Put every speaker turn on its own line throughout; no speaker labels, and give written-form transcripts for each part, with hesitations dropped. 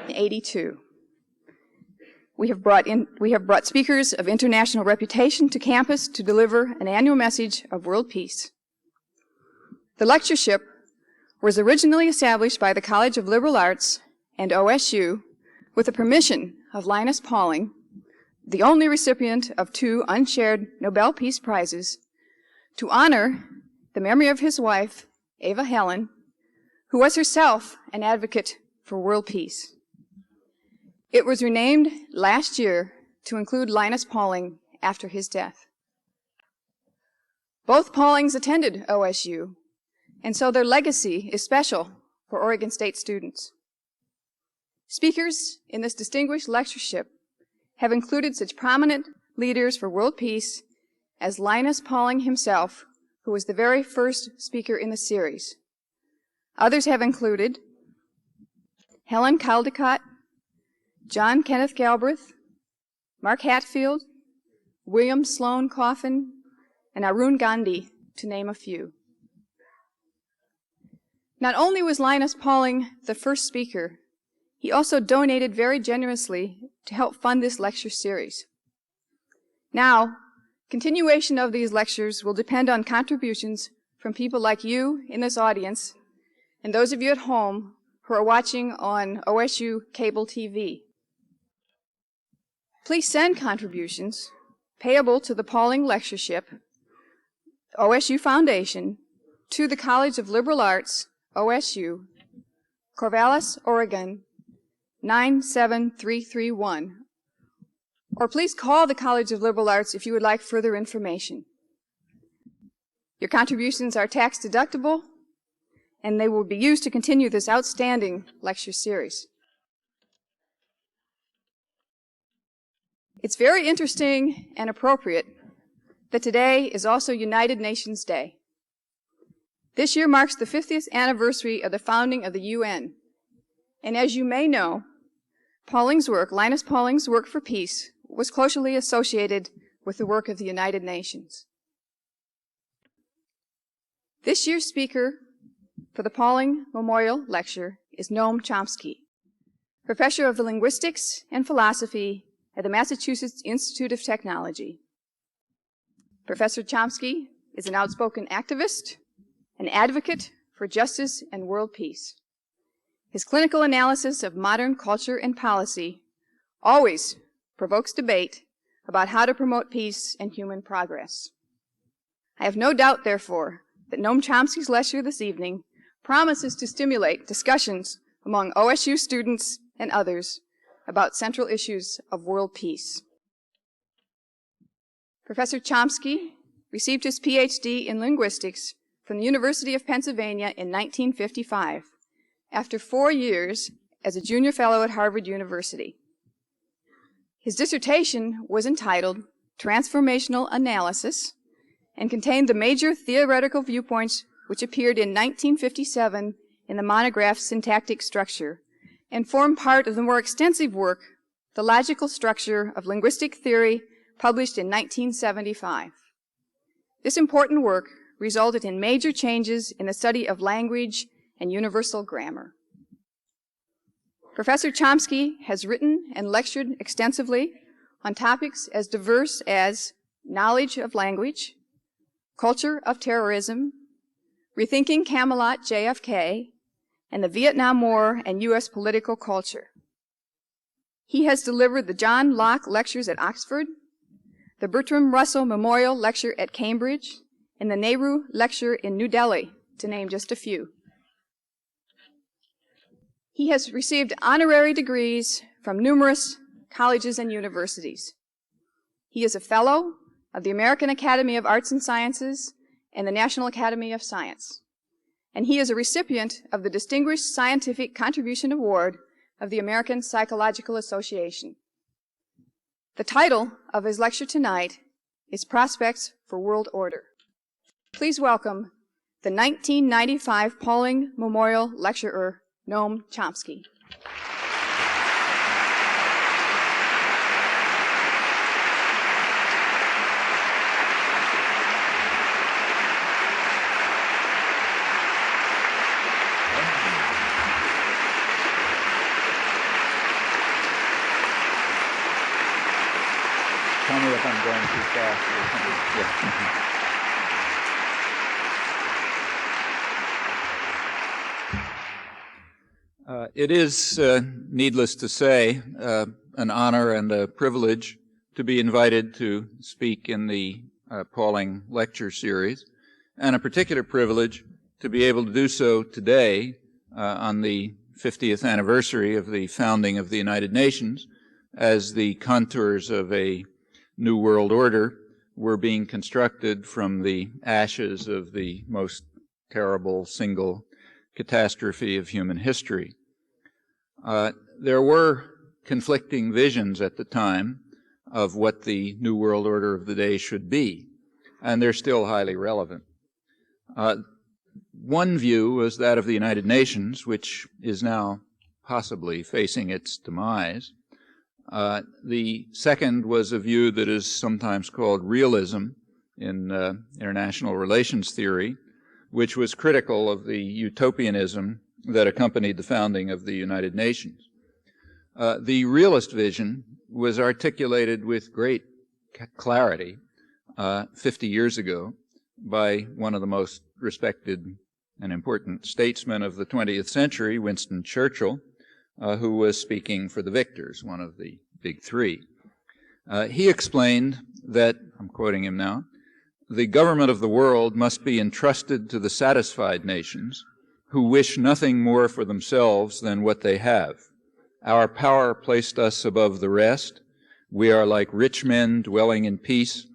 1982. We have brought speakers of international reputation to campus to deliver an annual message of world peace. The lectureship was originally established by the College of Liberal Arts and OSU with the permission of Linus Pauling, the only recipient of 2 unshared Nobel Peace Prizes, to honor the memory of his wife, Eva Helen, who was herself an advocate for world peace. It was renamed last year to include Linus Pauling after his death. Both Paulings attended OSU, and so their legacy is special for Oregon State students. Speakers in this distinguished lectureship have included such prominent leaders for world peace as Linus Pauling himself, who was the very first speaker in the series. Others have included Helen Caldecott, John Kenneth Galbraith, Mark Hatfield, William Sloane Coffin, and Arun Gandhi, to name a few. Not only was Linus Pauling the first speaker, he also donated very generously to help fund this lecture series. Now, continuation of these lectures will depend on contributions from people like you in this audience and those of you at home who are watching on OSU cable TV. Please send contributions payable to the Pauling Lectureship, OSU Foundation, to the College of Liberal Arts, OSU, Corvallis, Oregon, 97331. Or please call the College of Liberal Arts if you would like further information. Your contributions are tax deductible, and they will be used to continue this outstanding lecture series. It's very interesting and appropriate that today is also United Nations Day. This year marks the 50th anniversary of the founding of the UN. And as you may know, Linus Pauling's work for peace was closely associated with the work of the United Nations. This year's speaker for the Pauling Memorial Lecture is Noam Chomsky, professor of linguistics and philosophy at the Massachusetts Institute of Technology. Professor Chomsky is an outspoken activist, an advocate for justice and world peace. His clinical analysis of modern culture and policy always provokes debate about how to promote peace and human progress. I have no doubt, therefore, that Noam Chomsky's lecture this evening promises to stimulate discussions among OSU students and others about central issues of world peace. Professor Chomsky received his PhD in linguistics from the University of Pennsylvania in 1955, after 4 years as a junior fellow at Harvard University. His dissertation was entitled Transformational Analysis and contained the major theoretical viewpoints which appeared in 1957 in the monograph Syntactic Structure and formed part of the more extensive work, The Logical Structure of Linguistic Theory, published in 1975. This important work resulted in major changes in the study of language and universal grammar. Professor Chomsky has written and lectured extensively on topics as diverse as knowledge of language, culture of terrorism, rethinking Camelot JFK, and the Vietnam War and U.S. political culture. He has delivered the John Locke Lectures at Oxford, the Bertram Russell Memorial Lecture at Cambridge, and the Nehru Lecture in New Delhi, to name just a few. He has received honorary degrees from numerous colleges and universities. He is a fellow of the American Academy of Arts and Sciences and the National Academy of Science. And he is a recipient of the Distinguished Scientific Contribution Award of the American Psychological Association. The title of his lecture tonight is Prospects for World Order. Please welcome the 1995 Pauling Memorial Lecturer, Noam Chomsky.
I'm going too fast. It is, needless to say, an honor and a privilege to be invited to speak in the Pauling Lecture Series, and a particular privilege to be able to do so today on the 50th anniversary of the founding of the United Nations, as the contours of a new world order were being constructed from the ashes of the most terrible single catastrophe of human history. There were conflicting visions at the time of what the new world order of the day should be, and they're still highly relevant. One view was that of the United Nations, which is now possibly facing its demise. The second was a view that is sometimes called realism in international relations theory, which was critical of the utopianism that accompanied the founding of the United Nations. The realist vision was articulated with great clarity 50 years ago by one of the most respected and important statesmen of the 20th century, Winston Churchill, who was speaking for the victors, one of the big three. He explained that, I'm quoting him now, the government of the world must be entrusted to the satisfied nations who wish nothing more for themselves than what they have. Our power placed us above the rest. We are like rich men dwelling in peace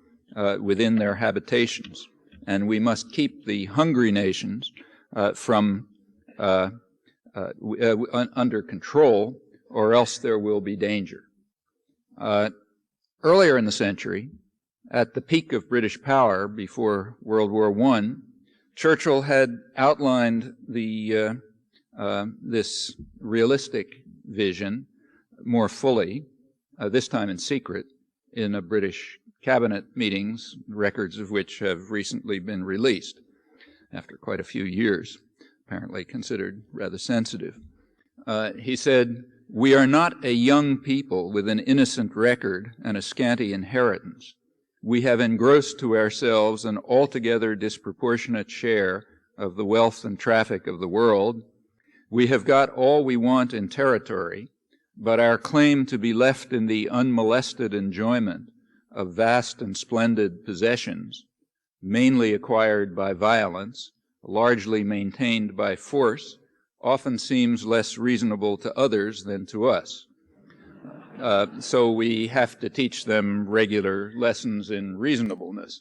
within their habitations, and we must keep the hungry nations under control, or else there will be danger. Earlier in the century, at the peak of British power before World War I, Churchill had outlined this realistic vision more fully, this time in secret, in a British cabinet meetings, records of which have recently been released after quite a few years, apparently considered rather sensitive. He said, "We are not a young people with an innocent record and a scanty inheritance. We have engrossed to ourselves an altogether disproportionate share of the wealth and traffic of the world. We have got all we want in territory, but our claim to be left in the unmolested enjoyment of vast and splendid possessions, mainly acquired by violence, largely maintained by force, often seems less reasonable to others than to us. So we have to teach them regular lessons in reasonableness."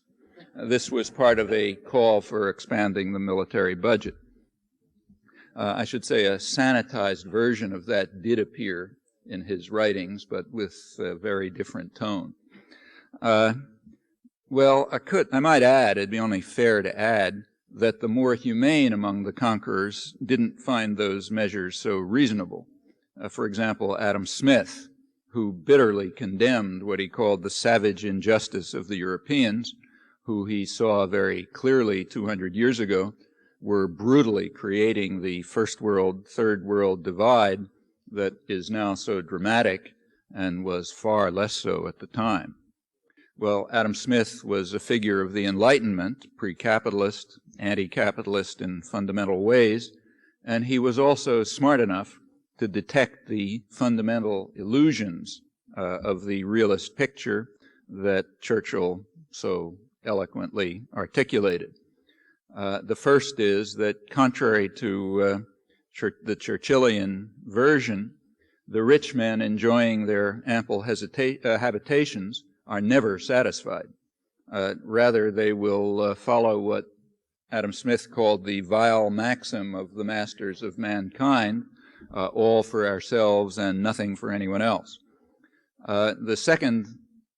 This was part of a call for expanding the military budget. I should say a sanitized version of that did appear in his writings, but with a very different tone. Well, I might add, it'd be only fair to add, that the more humane among the conquerors didn't find those measures so reasonable. For example, Adam Smith, who bitterly condemned what he called the savage injustice of the Europeans, who he saw very clearly 200 years ago were brutally creating the first world, third world divide that is now so dramatic and was far less so at the time. Well, Adam Smith was a figure of the Enlightenment, pre-capitalist, anti-capitalist in fundamental ways, and he was also smart enough to detect the fundamental illusions of the realist picture that Churchill so eloquently articulated. The first is that, contrary to the Churchillian version, the rich men enjoying their ample habitations are never satisfied. Rather, they will follow what Adam Smith called the vile maxim of the masters of mankind, all for ourselves and nothing for anyone else. The second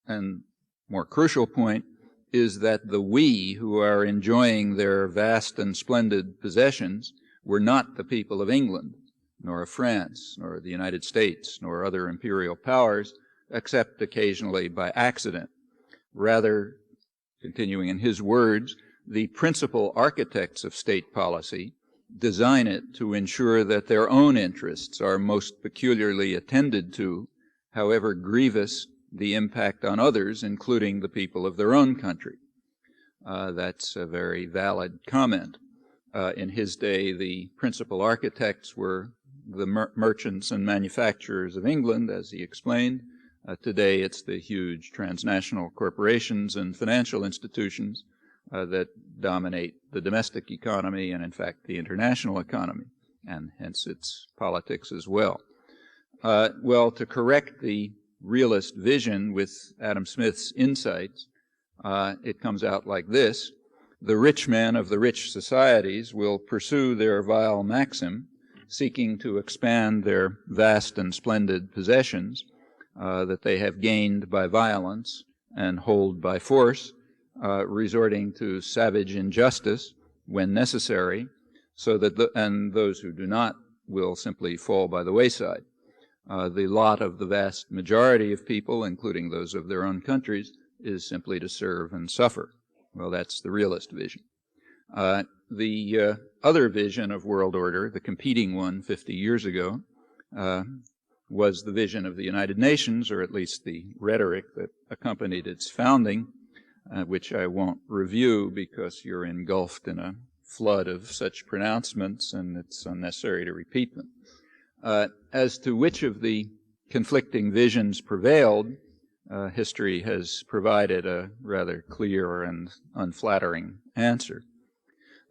and more crucial point is that the we who are enjoying their vast and splendid possessions were not the people of England, nor of France, nor the United States, nor other imperial powers, except occasionally by accident. Rather, continuing in his words, the principal architects of state policy design it to ensure that their own interests are most peculiarly attended to, however grievous the impact on others, including the people of their own country. That's a very valid comment. In his day, the principal architects were the merchants and manufacturers of England, as he explained. Today, it's the huge transnational corporations and financial institutions that dominate the domestic economy and, in fact, the international economy, and hence its politics as well. Well, to correct the realist vision with Adam Smith's insights, it comes out like this. The rich men of the rich societies will pursue their vile maxim, seeking to expand their vast and splendid possessions that they have gained by violence and hold by force, resorting to savage injustice when necessary, so that and those who do not will simply fall by the wayside. The lot of the vast majority of people, including those of their own countries, is simply to serve and suffer. Well, that's the realist vision. The other vision of world order, the competing one 50 years ago, was the vision of the United Nations, or at least the rhetoric that accompanied its founding, which I won't review because you're engulfed in a flood of such pronouncements and it's unnecessary to repeat them. As to which of the conflicting visions prevailed, history has provided a rather clear and unflattering answer.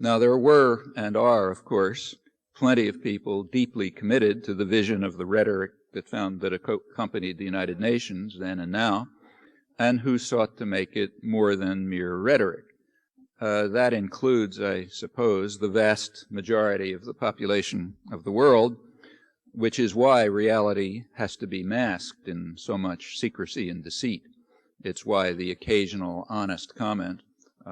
Now, there were and are, of course, plenty of people deeply committed to the vision of the rhetoric that accompanied the United Nations then and now, and who sought to make it more than mere rhetoric. That includes, I suppose, the vast majority of the population of the world, which is why reality has to be masked in so much secrecy and deceit. It's why the occasional honest comment,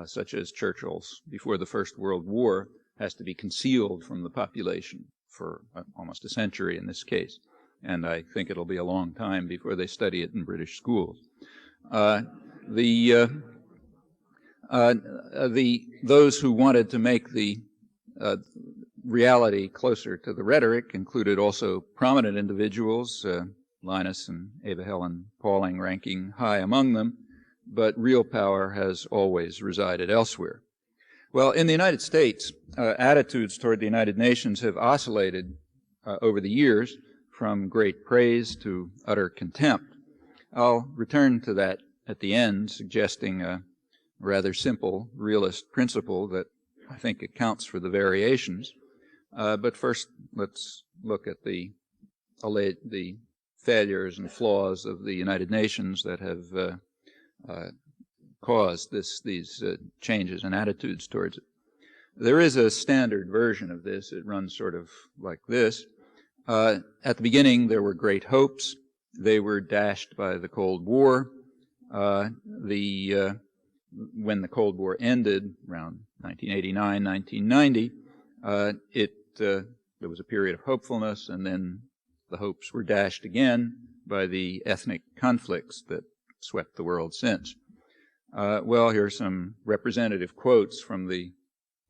such as Churchill's before the First World War, has to be concealed from the population for almost a century in this case. And I think it'll be a long time before they study it in British schools. Those who wanted to make the reality closer to the rhetoric included also prominent individuals, Linus and Ava Helen Pauling ranking high among them, but real power has always resided elsewhere. Well, in the United States, attitudes toward the United Nations have oscillated over the years from great praise to utter contempt. I'll return to that at the end, suggesting a rather simple realist principle that I think accounts for the variations. But first, let's look at the failures and flaws of the United Nations that have caused these changes in attitudes towards it. There is a standard version of this. It runs sort of like this. At the beginning, there were great hopes. They were dashed by the Cold War. When the Cold War ended, around 1989, 1990, there was a period of hopefulness, and then the hopes were dashed again by the ethnic conflicts that swept the world since. Well, here are some representative quotes from the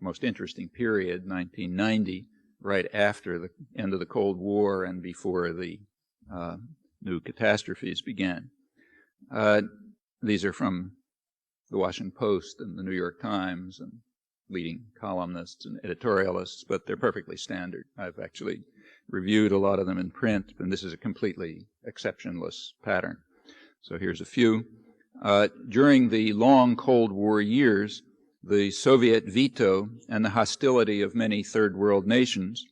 most interesting period, 1990, right after the end of the Cold War and before the new catastrophes began. These are from the Washington Post and the New York Times and leading columnists and editorialists, but they're perfectly standard. I've actually reviewed a lot of them in print, and this is a completely exceptionless pattern. So here's a few. During the long Cold War years, the Soviet veto and the hostility of many third world nations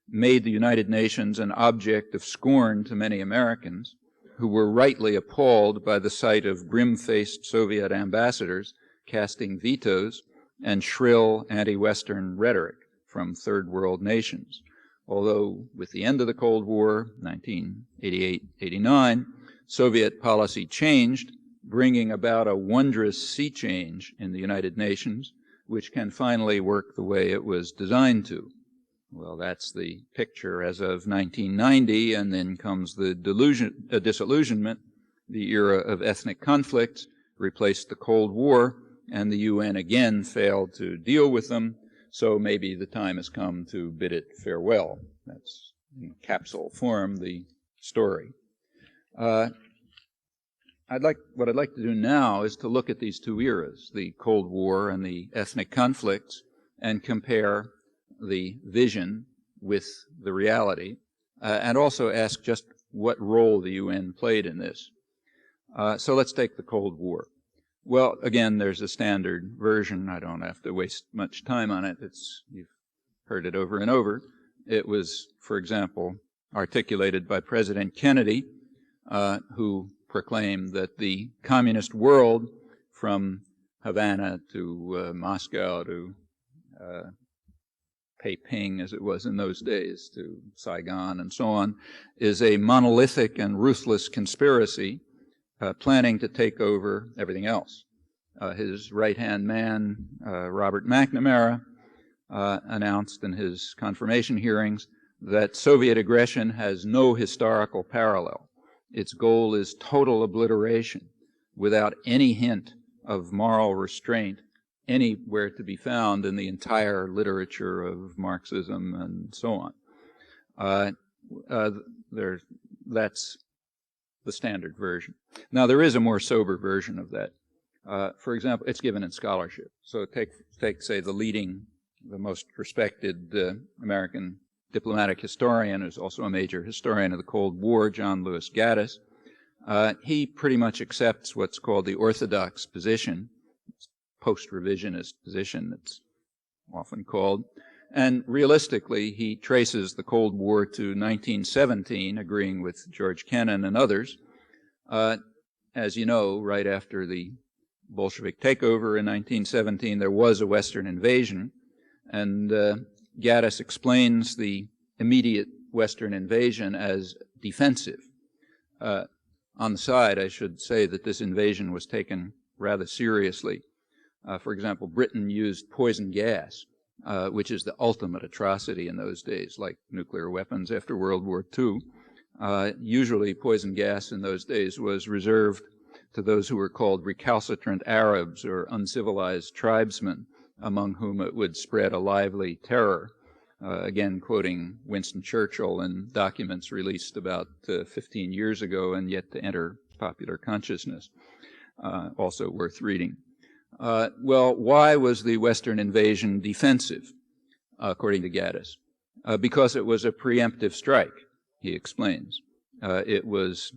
made the United Nations an object of scorn to many Americans, who were rightly appalled by the sight of grim-faced Soviet ambassadors casting vetoes and shrill anti-Western rhetoric from third world nations. Although with the end of the Cold War, 1988-89, Soviet policy changed, bringing about a wondrous sea change in the United Nations, which can finally work the way it was designed to. Well, that's the picture as of 1990, and then comes the disillusionment. The era of ethnic conflict replaced the Cold War, and the UN again failed to deal with them, so maybe the time has come to bid it farewell. That's in capsule form the story. what I'd like to do now is to look at these two eras, the Cold War and the ethnic conflicts, and compare the vision with the reality, and also ask just what role the UN played in this. So let's take the Cold War. Well, again, there's a standard version. I don't have to waste much time on it. You've heard it over and over. It was, for example, articulated by President Kennedy, who proclaimed that the communist world, from Havana to Moscow to Peiping, as it was in those days, to Saigon and so on, is a monolithic and ruthless conspiracy planning to take over everything else. His right-hand man, Robert McNamara, announced in his confirmation hearings that Soviet aggression has no historical parallel. Its goal is total obliteration without any hint of moral restraint anywhere to be found in the entire literature of Marxism and so on. That's the standard version. Now, there is a more sober version of that. For example, it's given in scholarship. So take say, the most respected American diplomatic historian, who's also a major historian of the Cold War, John Lewis Gaddis. He pretty much accepts what's called the orthodox position, post-revisionist position, it's often called. And realistically, he traces the Cold War to 1917, agreeing with George Kennan and others. As you know, right after the Bolshevik takeover in 1917, there was a Western invasion, and Gaddis explains the immediate Western invasion as defensive. On the side, I should say that this invasion was taken rather seriously. For example, Britain used poison gas, which is the ultimate atrocity in those days, like nuclear weapons after World War II. Usually poison gas in those days was reserved to those who were called recalcitrant Arabs or uncivilized tribesmen, among whom it would spread a lively terror. Again, quoting Winston Churchill in documents released about 15 years ago and yet to enter popular consciousness. Also worth reading. Well, why was the Western invasion defensive, according to Gaddis? Because it was a preemptive strike, he explains. It was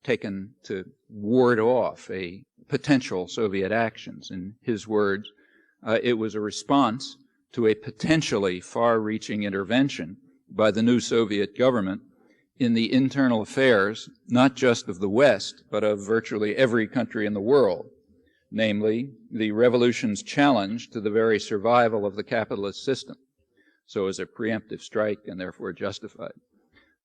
taken to ward off a potential Soviet actions. In his words, it was a response to a potentially far-reaching intervention by the new Soviet government in the internal affairs, not just of the West, but of virtually every country in the world, namely the revolution's challenge to the very survival of the capitalist system. So as a preemptive strike and therefore justified.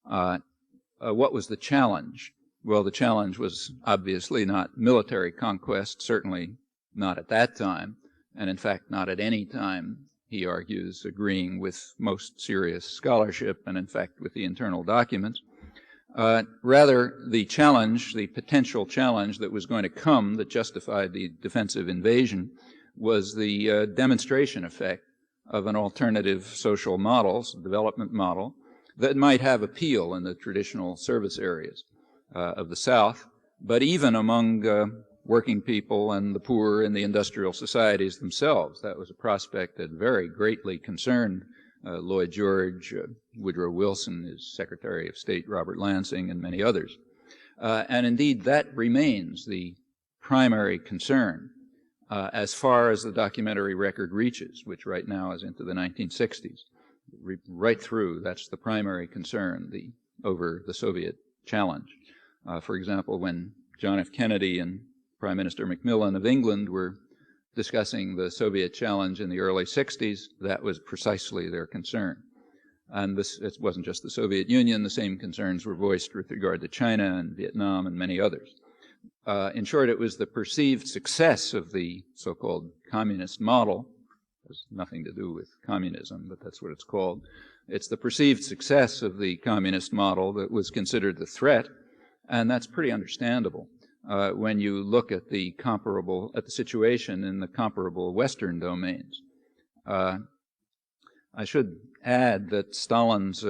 What was the challenge? Well, the challenge was obviously not military conquest, certainly not at that time, and in fact not at any time, he argues, agreeing with most serious scholarship and in fact with the internal documents. Rather, the challenge, the potential challenge that was going to come that justified the defensive invasion was the demonstration effect of an alternative social model, development model, that might have appeal in the traditional service areas of the South, but even among working people and the poor in the industrial societies themselves. That was a prospect that very greatly concerned Lloyd George, Woodrow Wilson, his Secretary of State Robert Lansing, and many others. And indeed, that remains the primary concern as far as the documentary record reaches, which right now is into the 1960s. Right through, that's the primary concern over the Soviet challenge. For example, when John F. Kennedy and Prime Minister Macmillan of England were discussing the Soviet challenge in the early 60s, that was precisely their concern. And it wasn't just the Soviet Union, the same concerns were voiced with regard to China and Vietnam and many others. In short, it was the perceived success of the so-called communist model. It has nothing to do with communism, but that's what it's called. It's the perceived success of the communist model that was considered the threat, and that's pretty understandable when you look at the situation in the comparable Western domains. I should add that Stalin's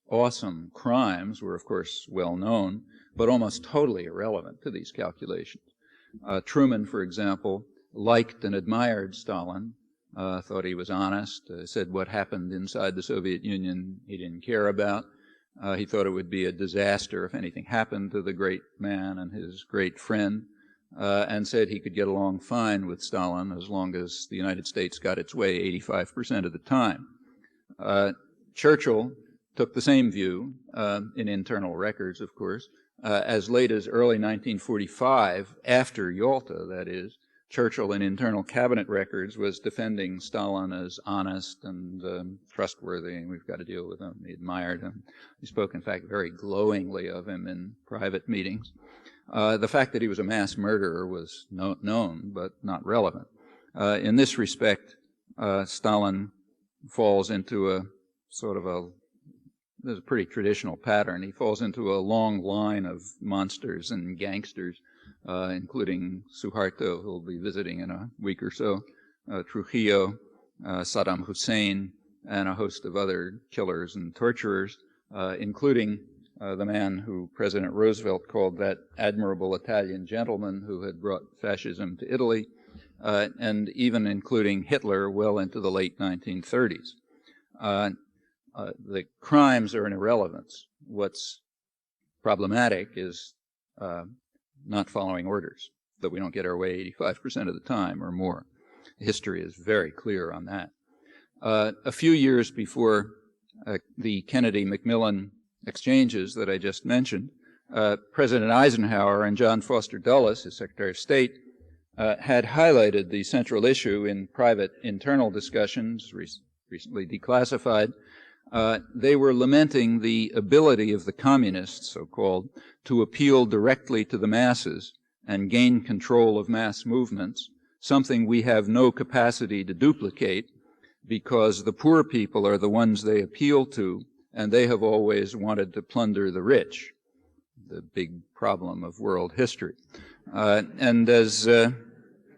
awesome crimes were, of course, well known. but almost totally irrelevant to these calculations. Truman, for example, liked and admired Stalin, thought he was honest, said what happened inside the Soviet Union he didn't care about. He thought it would be a disaster if anything happened to the great man and his great friend, and said he could get along fine with Stalin as long as the United States got its way 85% of the time. Churchill took the same view, in internal records, of course. As late as early 1945, after Yalta, that is, Churchill in internal cabinet records was defending Stalin as honest and trustworthy, and we've got to deal with him. He admired him. He spoke, in fact, very glowingly of him in private meetings. The fact that he was a mass murderer was known, but not relevant. In this respect, Stalin falls into a sort of there's a pretty traditional pattern. He falls into a long line of monsters and gangsters, including Suharto, who will be visiting in a week or so, Trujillo, Saddam Hussein, and a host of other killers and torturers, including the man who President Roosevelt called that admirable Italian gentleman who had brought fascism to Italy, and even including Hitler well into the late 1930s. The crimes are an irrelevance. What's problematic is not following orders, that we don't get our way 85% of the time or more. History is very clear on that. A few years before the Kennedy-McMillan exchanges that I just mentioned, President Eisenhower and John Foster Dulles, his Secretary of State, had highlighted the central issue in private internal discussions, recently declassified. They were lamenting the ability of the communists, so-called, to appeal directly to the masses and gain control of mass movements, something we have no capacity to duplicate because the poor people are the ones they appeal to, and they have always wanted to plunder the rich, the big problem of world history. And as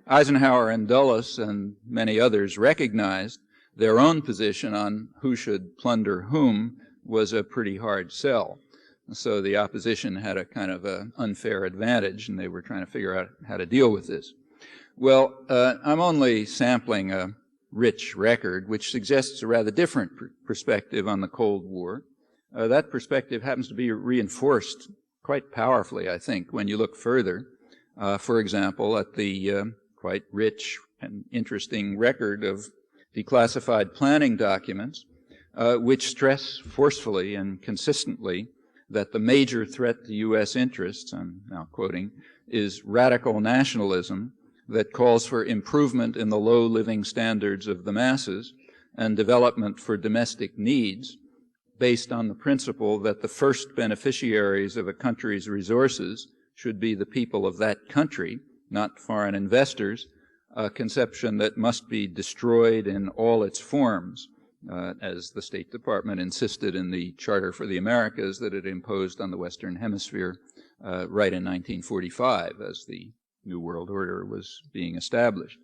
Eisenhower and Dulles and many others recognized, their own position on who should plunder whom was a pretty hard sell. So the opposition had a kind of an unfair advantage, and they were trying to figure out how to deal with this. Well, I'm only sampling a rich record, which suggests a rather different perspective on the Cold War. That perspective happens to be reinforced quite powerfully, I think, when you look further, for example, at the quite rich and interesting record of declassified planning documents, which stress forcefully and consistently that the major threat to U.S. interests, I'm now quoting, is radical nationalism that calls for improvement in the low living standards of the masses and development for domestic needs based on the principle that the first beneficiaries of a country's resources should be the people of that country, not foreign investors, a conception that must be destroyed in all its forms, as the State Department insisted in the Charter for the Americas that it imposed on the Western Hemisphere right in 1945 as the New World Order was being established.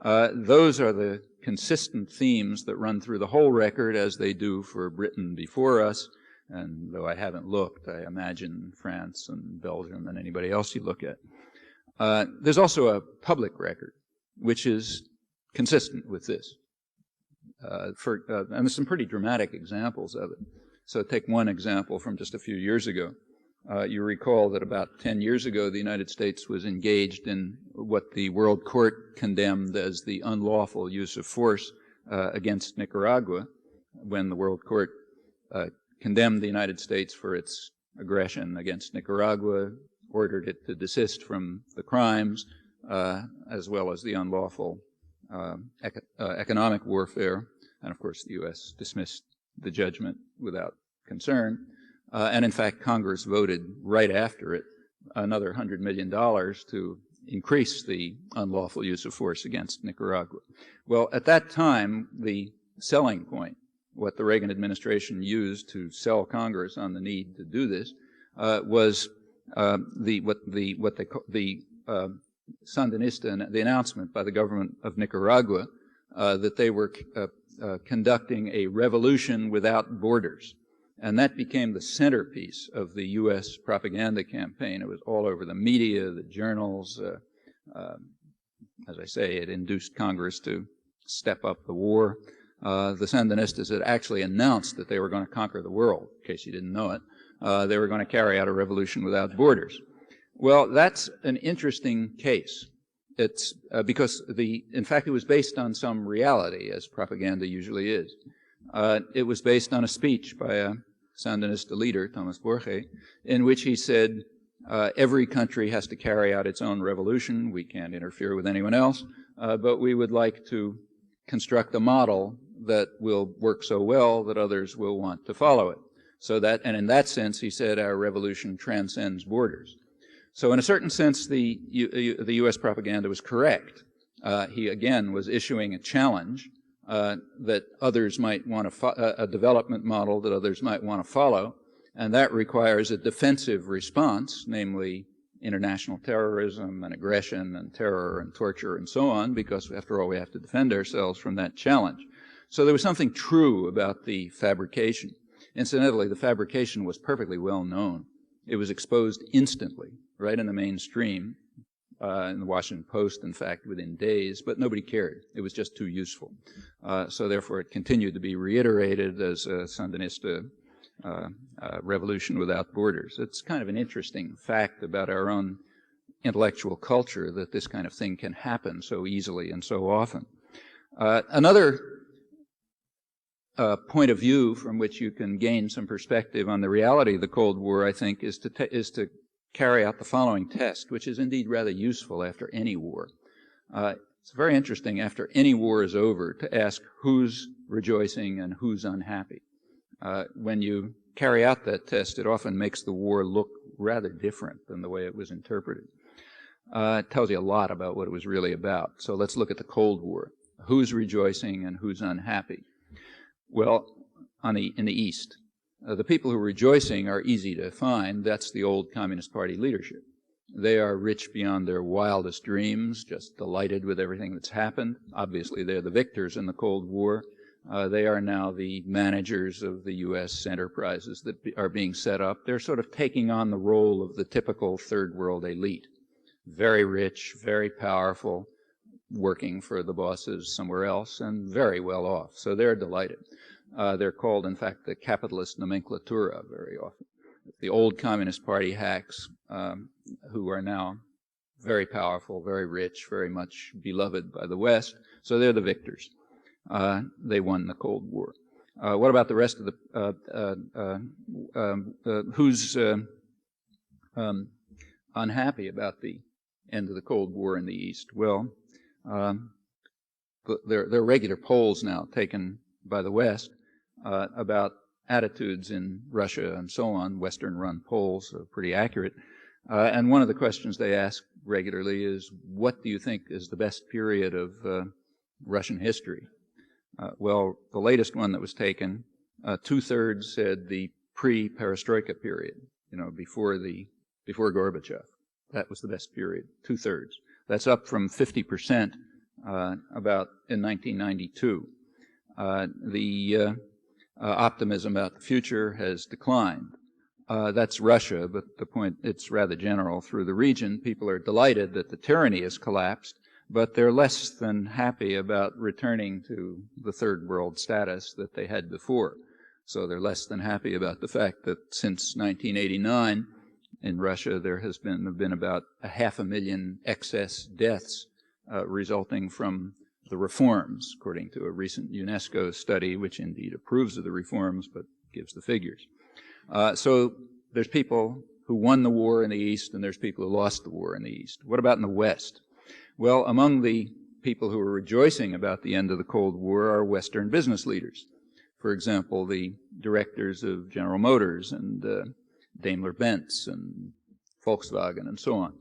Those are the consistent themes that run through the whole record, as they do for Britain before us, and though I haven't looked, I imagine France and Belgium and anybody else you look at. There's also a public record, which is consistent with this. And there's some pretty dramatic examples of it. So take one example from just a few years ago. You recall that about 10 years ago, the United States was engaged in what the World Court condemned as the unlawful use of force against Nicaragua, when the World Court condemned the United States for its aggression against Nicaragua, ordered it to desist from the crimes, as well as the unlawful economic warfare. And of course, the U.S. dismissed the judgment without concern. And in fact, Congress voted right after it another $100 million to increase the unlawful use of force against Nicaragua. Well, at that time, the selling point, what the Reagan administration used to sell Congress on the need to do this, was the Sandinista, the announcement by the government of Nicaragua that they were conducting a revolution without borders. And that became the centerpiece of the U.S. propaganda campaign. It was all over the media, the journals. As I say, it induced Congress to step up the war. The Sandinistas had actually announced that they were going to conquer the world, in case you didn't know it. They were going to carry out a revolution without borders. Well, that's an interesting case. It's because in fact, it was based on some reality, as propaganda usually is. It was based on a speech by a Sandinista leader, Tomás Borge, in which he said, every country has to carry out its own revolution. We can't interfere with anyone else, but we would like to construct a model that will work so well that others will want to follow it. So that, and in that sense, he said, our revolution transcends borders. So in a certain sense, the U.S. propaganda was correct. He, again, was issuing a challenge that others might want to, a development model that others might want to follow, and that requires a defensive response, namely international terrorism and aggression and terror and torture and so on, because after all, we have to defend ourselves from that challenge. So there was something true about the fabrication. Incidentally, the fabrication was perfectly well known. It was exposed instantly, right in the mainstream, in the Washington Post, in fact, within days, but nobody cared. It was just too useful. So therefore, it continued to be reiterated as a Sandinista revolution without borders. It's kind of an interesting fact about our own intellectual culture that this kind of thing can happen so easily and so often. Another point of view from which you can gain some perspective on the reality of the Cold War, I think, is to carry out the following test, which is indeed rather useful after any war. It's very interesting after any war is over to ask who's rejoicing and who's unhappy. When you carry out that test, it often makes the war look rather different than the way it was interpreted. It tells you a lot about what it was really about. So let's look at the Cold War. Who's rejoicing and who's unhappy? Well, in the East, the people who are rejoicing are easy to find. That's the old Communist Party leadership. They are rich beyond their wildest dreams, just delighted with everything that's happened. Obviously, they're the victors in the Cold War. They are now the managers of the U.S. enterprises that are being set up. They're sort of taking on the role of the typical third world elite. Very rich, very powerful, working for the bosses somewhere else, and very well off. So they're delighted. They're called, in fact, the capitalist nomenclatura very often. The old Communist Party hacks who are now very powerful, very rich, very much beloved by the West. So they're the victors. They won the Cold War. What about the rest of the, who's unhappy about the end of the Cold War in the East? Well, there are regular polls now taken by the West about attitudes in Russia and so on. Western-run polls are pretty accurate. And one of the questions they ask regularly is, what do you think is the best period of Russian history? Well, the latest one that was taken, 2/3 said the pre-perestroika period, before Gorbachev. That was the best period, 2/3. That's up from 50% about in 1992. The optimism about the future has declined. That's Russia, but the point, it's rather general through the region. People are delighted that the tyranny has collapsed, but they're less than happy about returning to the third world status that they had before. So they're less than happy about the fact that since 1989 in Russia there have been about 500,000 excess deaths resulting from the reforms, according to a recent UNESCO study, which indeed approves of the reforms but gives the figures. So there's people who won the war in the East and there's people who lost the war in the East. What about in the West? Well, among the people who are rejoicing about the end of the Cold War are Western business leaders. For example, the directors of General Motors and Daimler-Benz and Volkswagen and so on.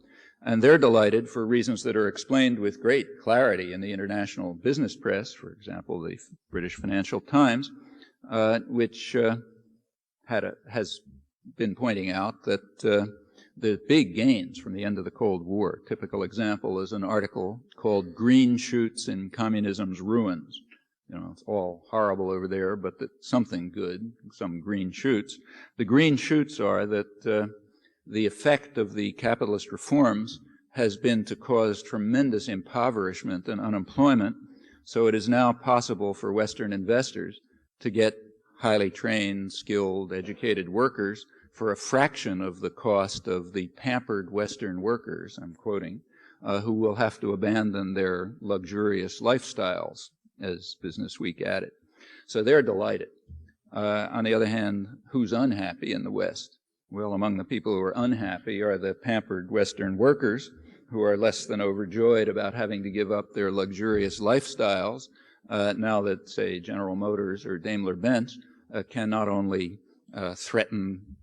And they're delighted for reasons that are explained with great clarity in the international business press, for example, the British Financial Times, which has been pointing out that the big gains from the end of the Cold War. Typical example is an article called Green Shoots in Communism's Ruins. it's all horrible over there, but that something good, some green shoots. The green shoots are that the effect of the capitalist reforms has been to cause tremendous impoverishment and unemployment, so it is now possible for Western investors to get highly trained, skilled, educated workers for a fraction of the cost of the pampered Western workers, I'm quoting, who will have to abandon their luxurious lifestyles, as Business Week added. So they're delighted. On the other hand, who's unhappy in the West? Well, among the people who are unhappy are the pampered Western workers, who are less than overjoyed about having to give up their luxurious lifestyles now that, say, General Motors or Daimler-Benz can not only threaten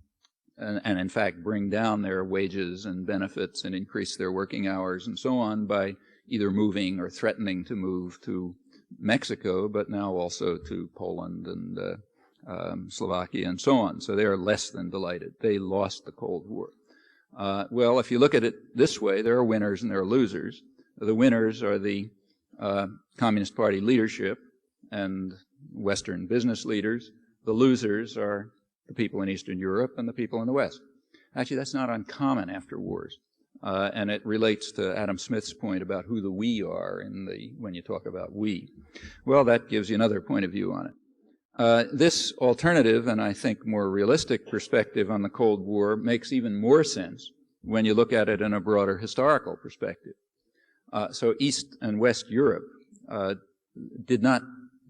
and in fact bring down their wages and benefits and increase their working hours and so on by either moving or threatening to move to Mexico, but now also to Poland and Slovakia and so on. So they are less than delighted. They lost the Cold War. Well, if you look at it this way, there are winners and there are losers. The winners are the Communist Party leadership and Western business leaders. The losers are the people in Eastern Europe and the people in the West. Actually, that's not uncommon after wars. And it relates to Adam Smith's point about who the we are when you talk about we. Well, that gives you another point of view on it. This alternative, and I think more realistic perspective on the Cold War makes even more sense when you look at it in a broader historical perspective. So East and West Europe did not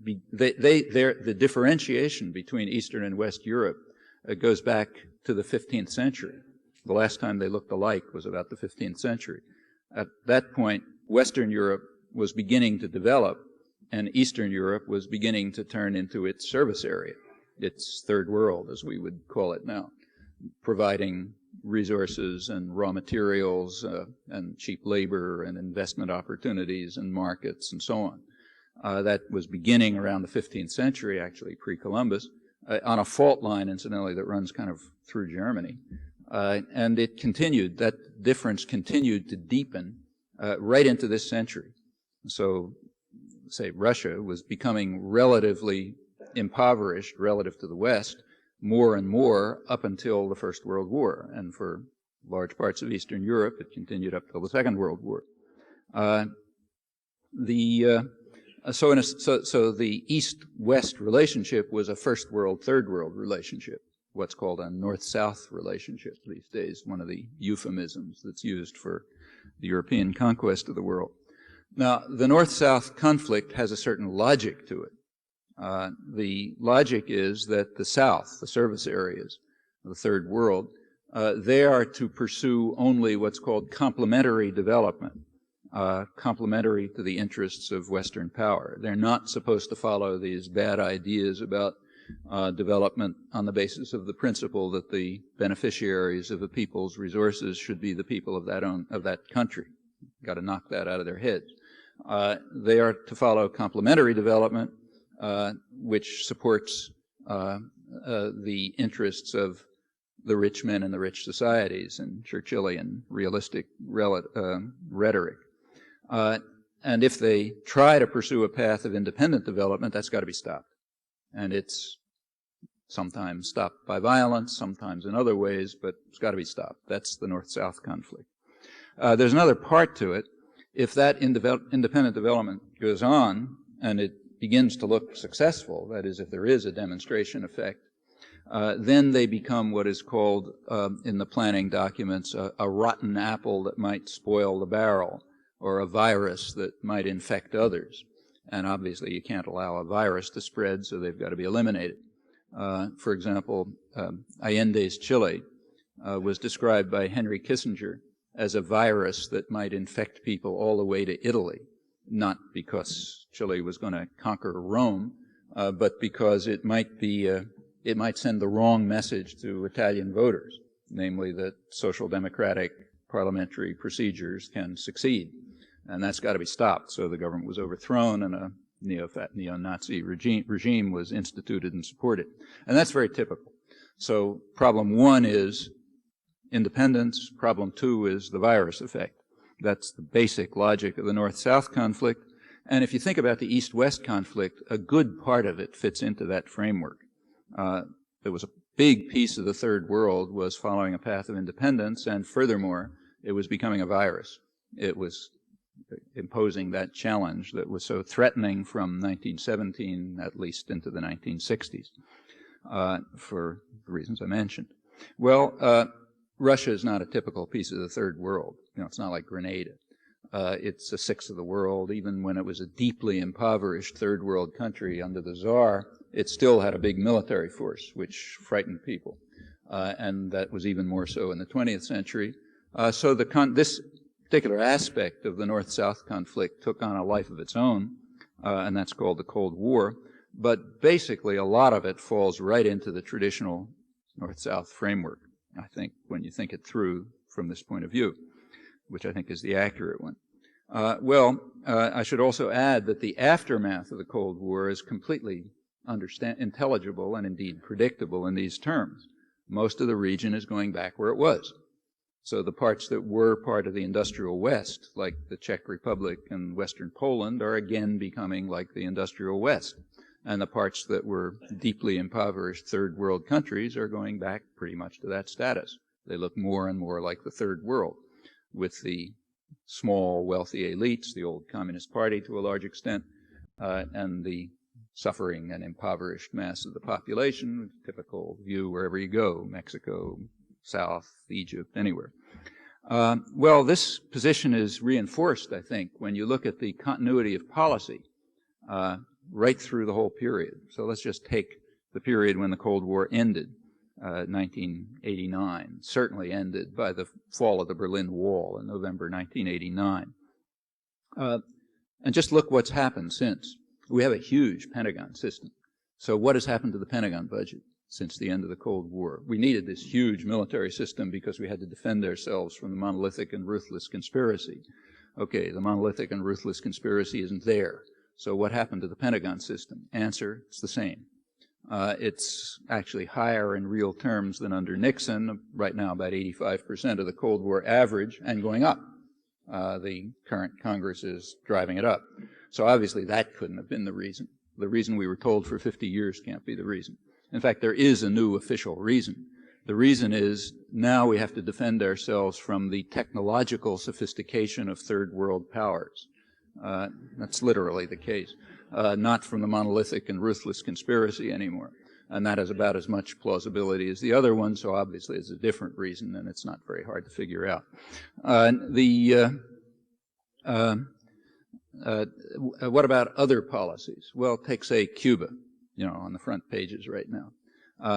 be, the differentiation between Eastern and West Europe goes back to the 15th century. The last time they looked alike was about the 15th century. At that point, Western Europe was beginning to develop, and Eastern Europe was beginning to turn into its service area, its third world, as we would call it now, providing resources and raw materials and cheap labor and investment opportunities and markets and so on. That was beginning around the 15th century, actually pre-Columbus, on a fault line, incidentally, that runs kind of through Germany. And it continued, that difference continued to deepen right into this century. So, say, Russia was becoming relatively impoverished relative to the West more and more up until the First World War. And for large parts of Eastern Europe, it continued up till the Second World War. So the East-West relationship was a First World, Third World relationship, what's called a North-South relationship these days, one of the euphemisms that's used for the European conquest of the world. Now, the North-South conflict has a certain logic to it. The logic is that the South, the service areas of the Third World, they are to pursue only what's called complementary development, complementary to the interests of Western power. They're not supposed to follow these bad ideas about development on the basis of the principle that the beneficiaries of a people's resources should be the people of that country. Got to knock that out of their heads. They are to follow complementary development, which supports the interests of the rich men and the rich societies in Churchillian realistic rhetoric. And if they try to pursue a path of independent development, that's got to be stopped. And it's sometimes stopped by violence, sometimes in other ways, but it's got to be stopped. That's the North-South conflict. There's another part to it. If that independent development goes on and it begins to look successful, that is, if there is a demonstration effect, then they become what is called in the planning documents a rotten apple that might spoil the barrel, or a virus that might infect others. And obviously you can't allow a virus to spread, so they've got to be eliminated. For example, Allende's Chile was described by Henry Kissinger as a virus that might infect people all the way to Italy, not because Chile was going to conquer Rome, but because it might send the wrong message to Italian voters, namely that social democratic parliamentary procedures can succeed. And that's got to be stopped. So the government was overthrown and a neo-Nazi regime was instituted and supported. And that's very typical. So problem one is independence. Problem two is the virus effect. That's the basic logic of the North-South conflict. And if you think about the East-West conflict, a good part of it fits into that framework. There was a big piece of the Third World was following a path of independence, and furthermore, it was becoming a virus. It was imposing that challenge that was so threatening from 1917, at least into the 1960s, for the reasons I mentioned. Well, Russia is not a typical piece of the Third World. You know, it's not like Grenada. It's a sixth of the world. Even when it was a deeply impoverished third world country under the Tsar, it still had a big military force, which frightened people. And that was even more so in the 20th century. So this particular aspect of the North-South conflict took on a life of its own, and that's called the Cold War. But basically, a lot of it falls right into the traditional North-South framework, I think, when you think it through from this point of view, which I think is the accurate one. I should also add that the aftermath of the Cold War is completely intelligible and indeed predictable in these terms. Most of the region is going back where it was. So the parts that were part of the industrial West, like the Czech Republic and Western Poland, are again becoming like the industrial West. And the parts that were deeply impoverished third world countries are going back pretty much to that status. They look more and more like the third world, with the small, wealthy elites, the old Communist Party to a large extent, and the suffering and impoverished mass of the population, typical view wherever you go, Mexico, South, Egypt, anywhere. This position is reinforced, I think, when you look at the continuity of policy right through the whole period. So let's just take the period when the Cold War ended, 1989, certainly ended by the fall of the Berlin Wall in November 1989. And just look what's happened since. We have a huge Pentagon system. So what has happened to the Pentagon budget since the end of the Cold War? We needed this huge military system because we had to defend ourselves from the monolithic and ruthless conspiracy. Okay, the monolithic and ruthless conspiracy isn't there. So what happened to the Pentagon system? Answer, it's the same. It's actually higher in real terms than under Nixon, right now about 85% of the Cold War average, and going up. The current Congress is driving it up. So obviously that couldn't have been the reason. The reason we were told for 50 years can't be the reason. In fact, there is a new official reason. The reason is now we have to defend ourselves from the technological sophistication of third world powers. That's literally the case. Not from the monolithic and ruthless conspiracy anymore. And that has about as much plausibility as the other one, so obviously it's a different reason, and it's not very hard to figure out. What about other policies? Well, take, say, Cuba, on the front pages right now.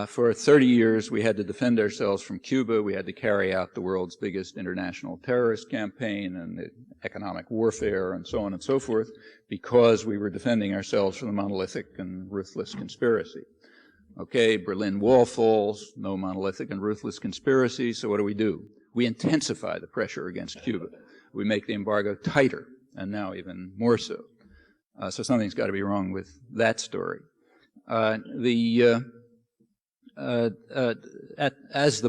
For 30 years, we had to defend ourselves from Cuba. We had to carry out the world's biggest international terrorist campaign and economic warfare and so on and so forth because we were defending ourselves from the monolithic and ruthless conspiracy. Okay, Berlin Wall falls, no monolithic and ruthless conspiracy, so what do? We intensify the pressure against Cuba. We make the embargo tighter, and now even more so. So something's got to be wrong with that story. As the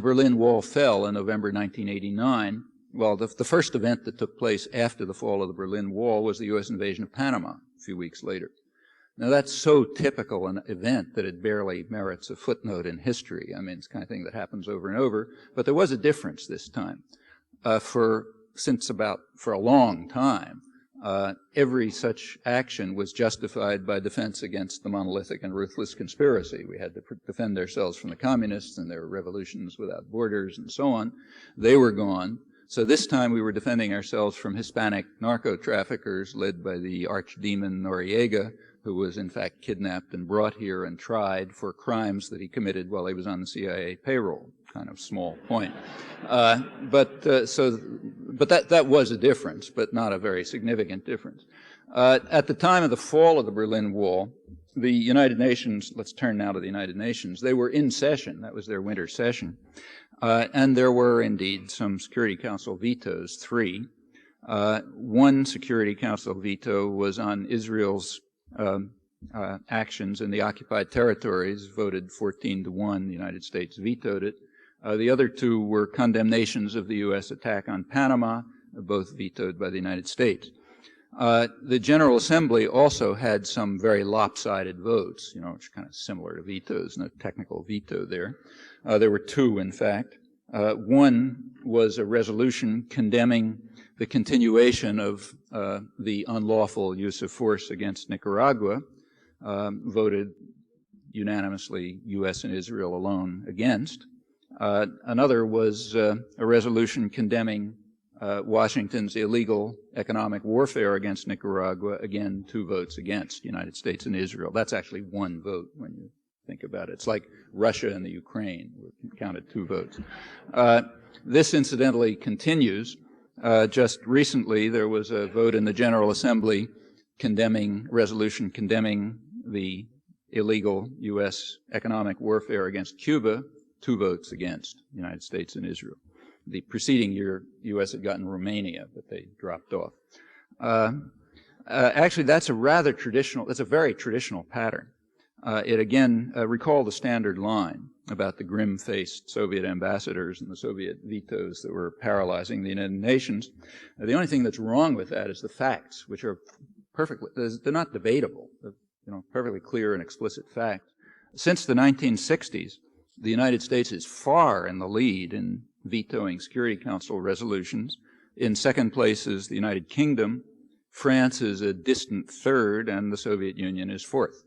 Berlin Wall fell in November 1989, well, the first event that took place after the fall of the Berlin Wall was the U.S. invasion of Panama a few weeks later. Now, that's so typical an event that it barely merits a footnote in history. I mean, it's the kind of thing that happens over and over. But there was a difference this time. For a long time, every such action was justified by defense against the monolithic and ruthless conspiracy. We had to defend ourselves from the communists and their revolutions without borders and so on. They were gone. So this time we were defending ourselves from Hispanic narco-traffickers led by the archdemon Noriega, who was in fact kidnapped and brought here and tried for crimes that he committed while he was on the CIA payroll. Kind of small point. But that was a difference, but not a very significant difference. At the time of the fall of the Berlin Wall, the United Nations, let's turn now to the United Nations, they were in session. That was their winter session. And there were indeed some Security Council vetoes, 3. One Security Council veto was on Israel's actions in the occupied territories, voted 14-1. The United States vetoed it. The other 2 were condemnations of the U.S. attack on Panama, both vetoed by the United States. The General Assembly also had some very lopsided votes, which are kind of similar to vetoes, no technical veto there. There were two, in fact. One was a resolution condemning the continuation of the unlawful use of force against Nicaragua, voted unanimously, U.S. and Israel alone, against. Another was a resolution condemning Washington's illegal economic warfare against Nicaragua, again, 2 votes against, United States and Israel. That's actually 1 vote when you think about it. It's like Russia and the Ukraine, we counted 2 votes. This incidentally continues. Just recently, there was a vote in the General Assembly resolution condemning the illegal U.S. economic warfare against Cuba, 2 votes against, United States and Israel. The preceding year, U.S. had gotten Romania, but they dropped off. Actually, that's a very traditional pattern. It again recalled the standard line about the grim-faced Soviet ambassadors and the Soviet vetoes that were paralyzing the United Nations. The only thing that's wrong with that is the facts, which are they're not debatable. They're, perfectly clear and explicit facts. Since the 1960s, the United States is far in the lead in vetoing Security Council resolutions. In second place is the United Kingdom. France is a distant third, and the Soviet Union is fourth.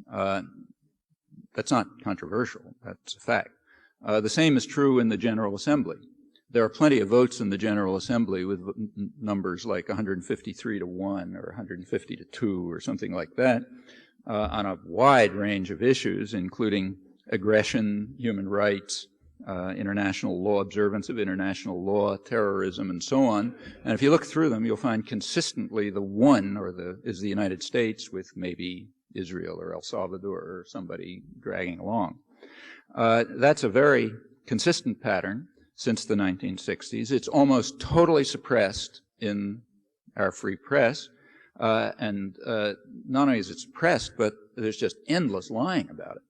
That's not controversial. That's a fact. The same is true in the General Assembly. There are plenty of votes in the General Assembly with numbers like 153 to 1 or 150 to 2 or something like that on a wide range of issues, including aggression, human rights, international law, observance of international law, terrorism, and so on. And if you look through them, you'll find consistently the one is the United States, with maybe Israel or El Salvador or somebody dragging along. That's a very consistent pattern since the 1960s. It's almost totally suppressed in our free press. And not only is it suppressed, but there's just endless lying about it.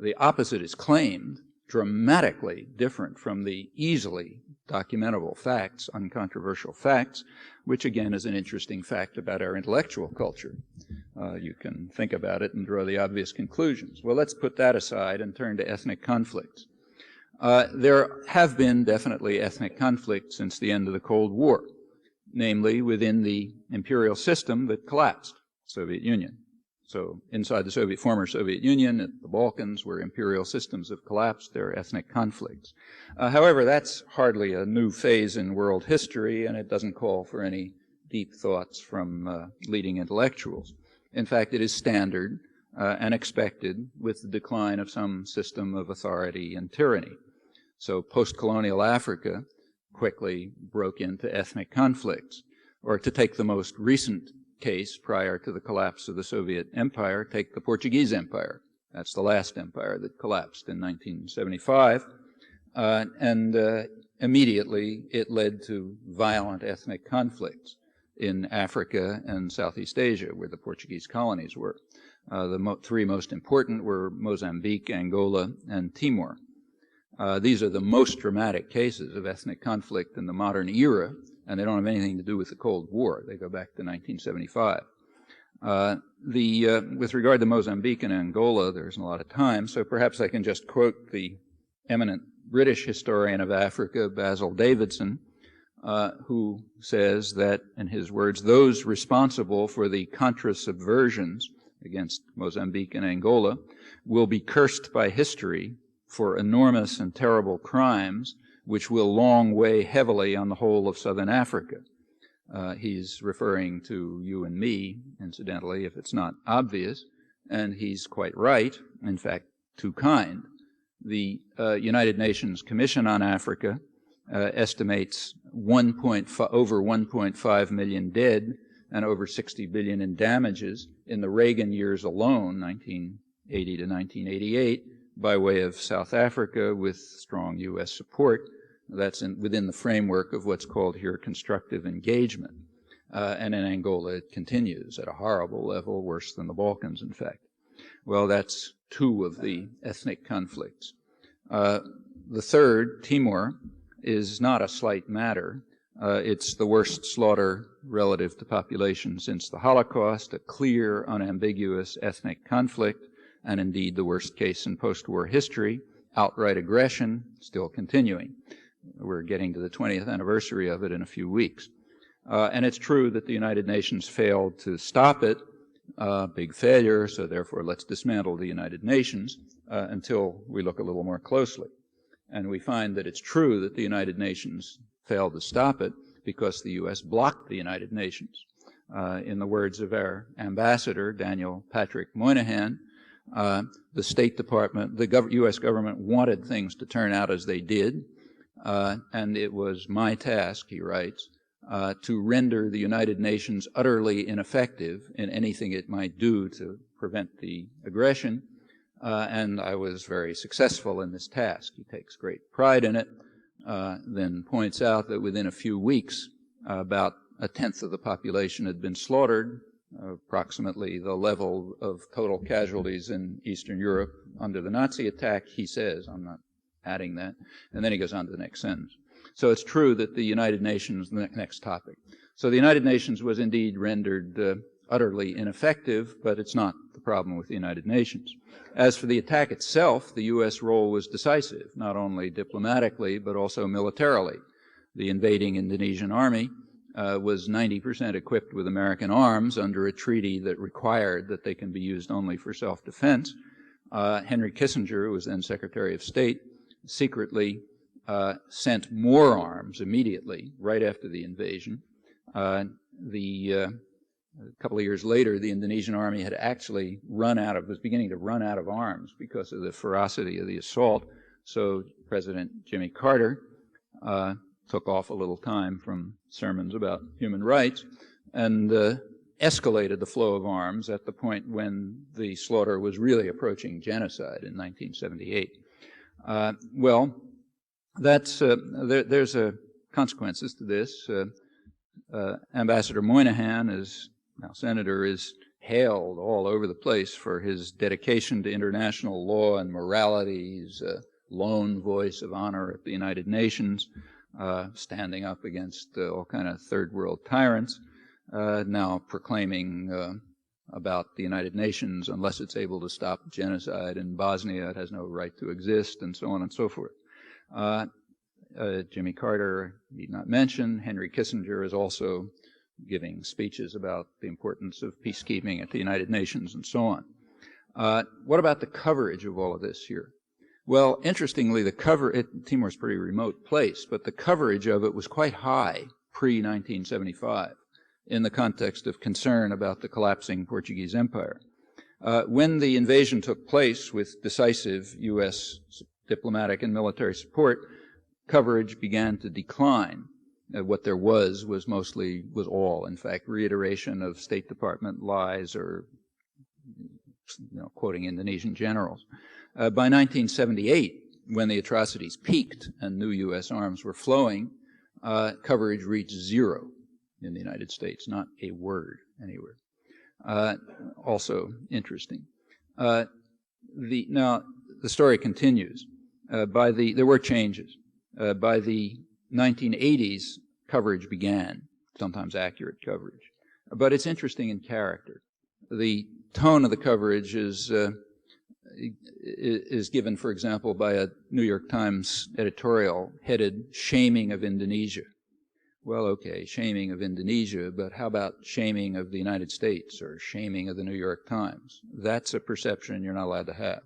The opposite is claimed, dramatically different from the easily documentable facts, uncontroversial facts, which again is an interesting fact about our intellectual culture. You can think about it and draw the obvious conclusions. Well, let's put that aside and turn to ethnic conflicts. There have been definitely ethnic conflicts since the end of the Cold War, namely within the imperial system that collapsed, Soviet Union. So inside the former Soviet Union, at the Balkans, where imperial systems have collapsed, there are ethnic conflicts. However, that's hardly a new phase in world history, and it doesn't call for any deep thoughts from leading intellectuals. In fact, it is standard and expected with the decline of some system of authority and tyranny. So post-colonial Africa quickly broke into ethnic conflicts. Or to take the most recent case prior to the collapse of the Soviet Empire, take the Portuguese Empire. That's the last empire that collapsed in 1975. And immediately it led to violent ethnic conflicts in Africa and Southeast Asia, where the Portuguese colonies were. The 3 most important were Mozambique, Angola, and Timor. These are the most dramatic cases of ethnic conflict in the modern era, and they don't have anything to do with the Cold War. They go back to 1975. With regard to Mozambique and Angola, there isn't a lot of time, so perhaps I can just quote the eminent British historian of Africa, Basil Davidson, who says that, in his words, those responsible for the contra-subversions against Mozambique and Angola will be cursed by history for enormous and terrible crimes which will long weigh heavily on the whole of Southern Africa. He's referring to you and me, incidentally, if it's not obvious, and he's quite right, in fact, too kind. The United Nations Commission on Africa estimates over 1.5 million dead and over 60 billion in damages in the Reagan years alone, 1980 to 1988, by way of South Africa with strong U.S. support. That's within the framework of what's called here constructive engagement. And in Angola, it continues at a horrible level, worse than the Balkans, in fact. Well, that's 2 of the ethnic conflicts. The third, Timor, is not a slight matter. It's the worst slaughter relative to population since the Holocaust, a clear, unambiguous ethnic conflict, and indeed the worst case in post-war history, outright aggression, still continuing. We're getting to the 20th anniversary of it in a few weeks. And it's true that the United Nations failed to stop it, big failure, so therefore let's dismantle the United Nations until we look a little more closely. And we find that it's true that the United Nations failed to stop it because the U.S. blocked the United Nations. In the words of our ambassador, Daniel Patrick Moynihan, the State Department, the U.S. government wanted things to turn out as they did, and it was my task, he writes, to render the United Nations utterly ineffective in anything it might do to prevent the aggression, and I was very successful in this task. He takes great pride in it, then points out that within a few weeks, about a tenth of the population had been slaughtered, approximately the level of total casualties in Eastern Europe under the Nazi attack, he says. I'm not adding that. And then he goes on to the next sentence. So it's true that the United Nations, the next topic. So the United Nations was indeed rendered utterly ineffective, but it's not the problem with the United Nations. As for the attack itself, the U.S. role was decisive, not only diplomatically, but also militarily. The invading Indonesian army was 90% equipped with American arms under a treaty that required that they can be used only for self-defense. Henry Kissinger, who was then Secretary of State, secretly sent more arms immediately, right after the invasion. A couple of years later, the Indonesian army had actually was beginning to run out of arms because of the ferocity of the assault. So President Jimmy Carter took off a little time from sermons about human rights and escalated the flow of arms at the point when the slaughter was really approaching genocide in 1978. Well, there's consequences to this. Ambassador Moynihan, as now senator, is hailed all over the place for his dedication to international law and morality. He's a lone voice of honor at the United Nations, standing up against all kind of third world tyrants, now proclaiming about the United Nations, unless it's able to stop genocide in Bosnia, it has no right to exist, and so on and so forth. Jimmy Carter, need not mention. Henry Kissinger is also giving speeches about the importance of peacekeeping at the United Nations and so on. What about the coverage of all of this here? Well, interestingly, Timor's a pretty remote place, but the coverage of it was quite high pre-1975 in the context of concern about the collapsing Portuguese Empire. When the invasion took place with decisive U.S. diplomatic and military support, coverage began to decline. What there was all, in fact, reiteration of State Department lies or, quoting Indonesian generals. By 1978, when the atrocities peaked and new U.S. arms were flowing, coverage reached zero in the United States, not a word anywhere. Also interesting. Now, the story continues. There were changes. By the 1980s, coverage began, sometimes accurate coverage. But it's interesting in character. The tone of the coverage is given, for example, by a New York Times editorial headed "Shaming of Indonesia." Well, okay, shaming of Indonesia, but how about shaming of the United States or shaming of the New York Times? That's a perception you're not allowed to have.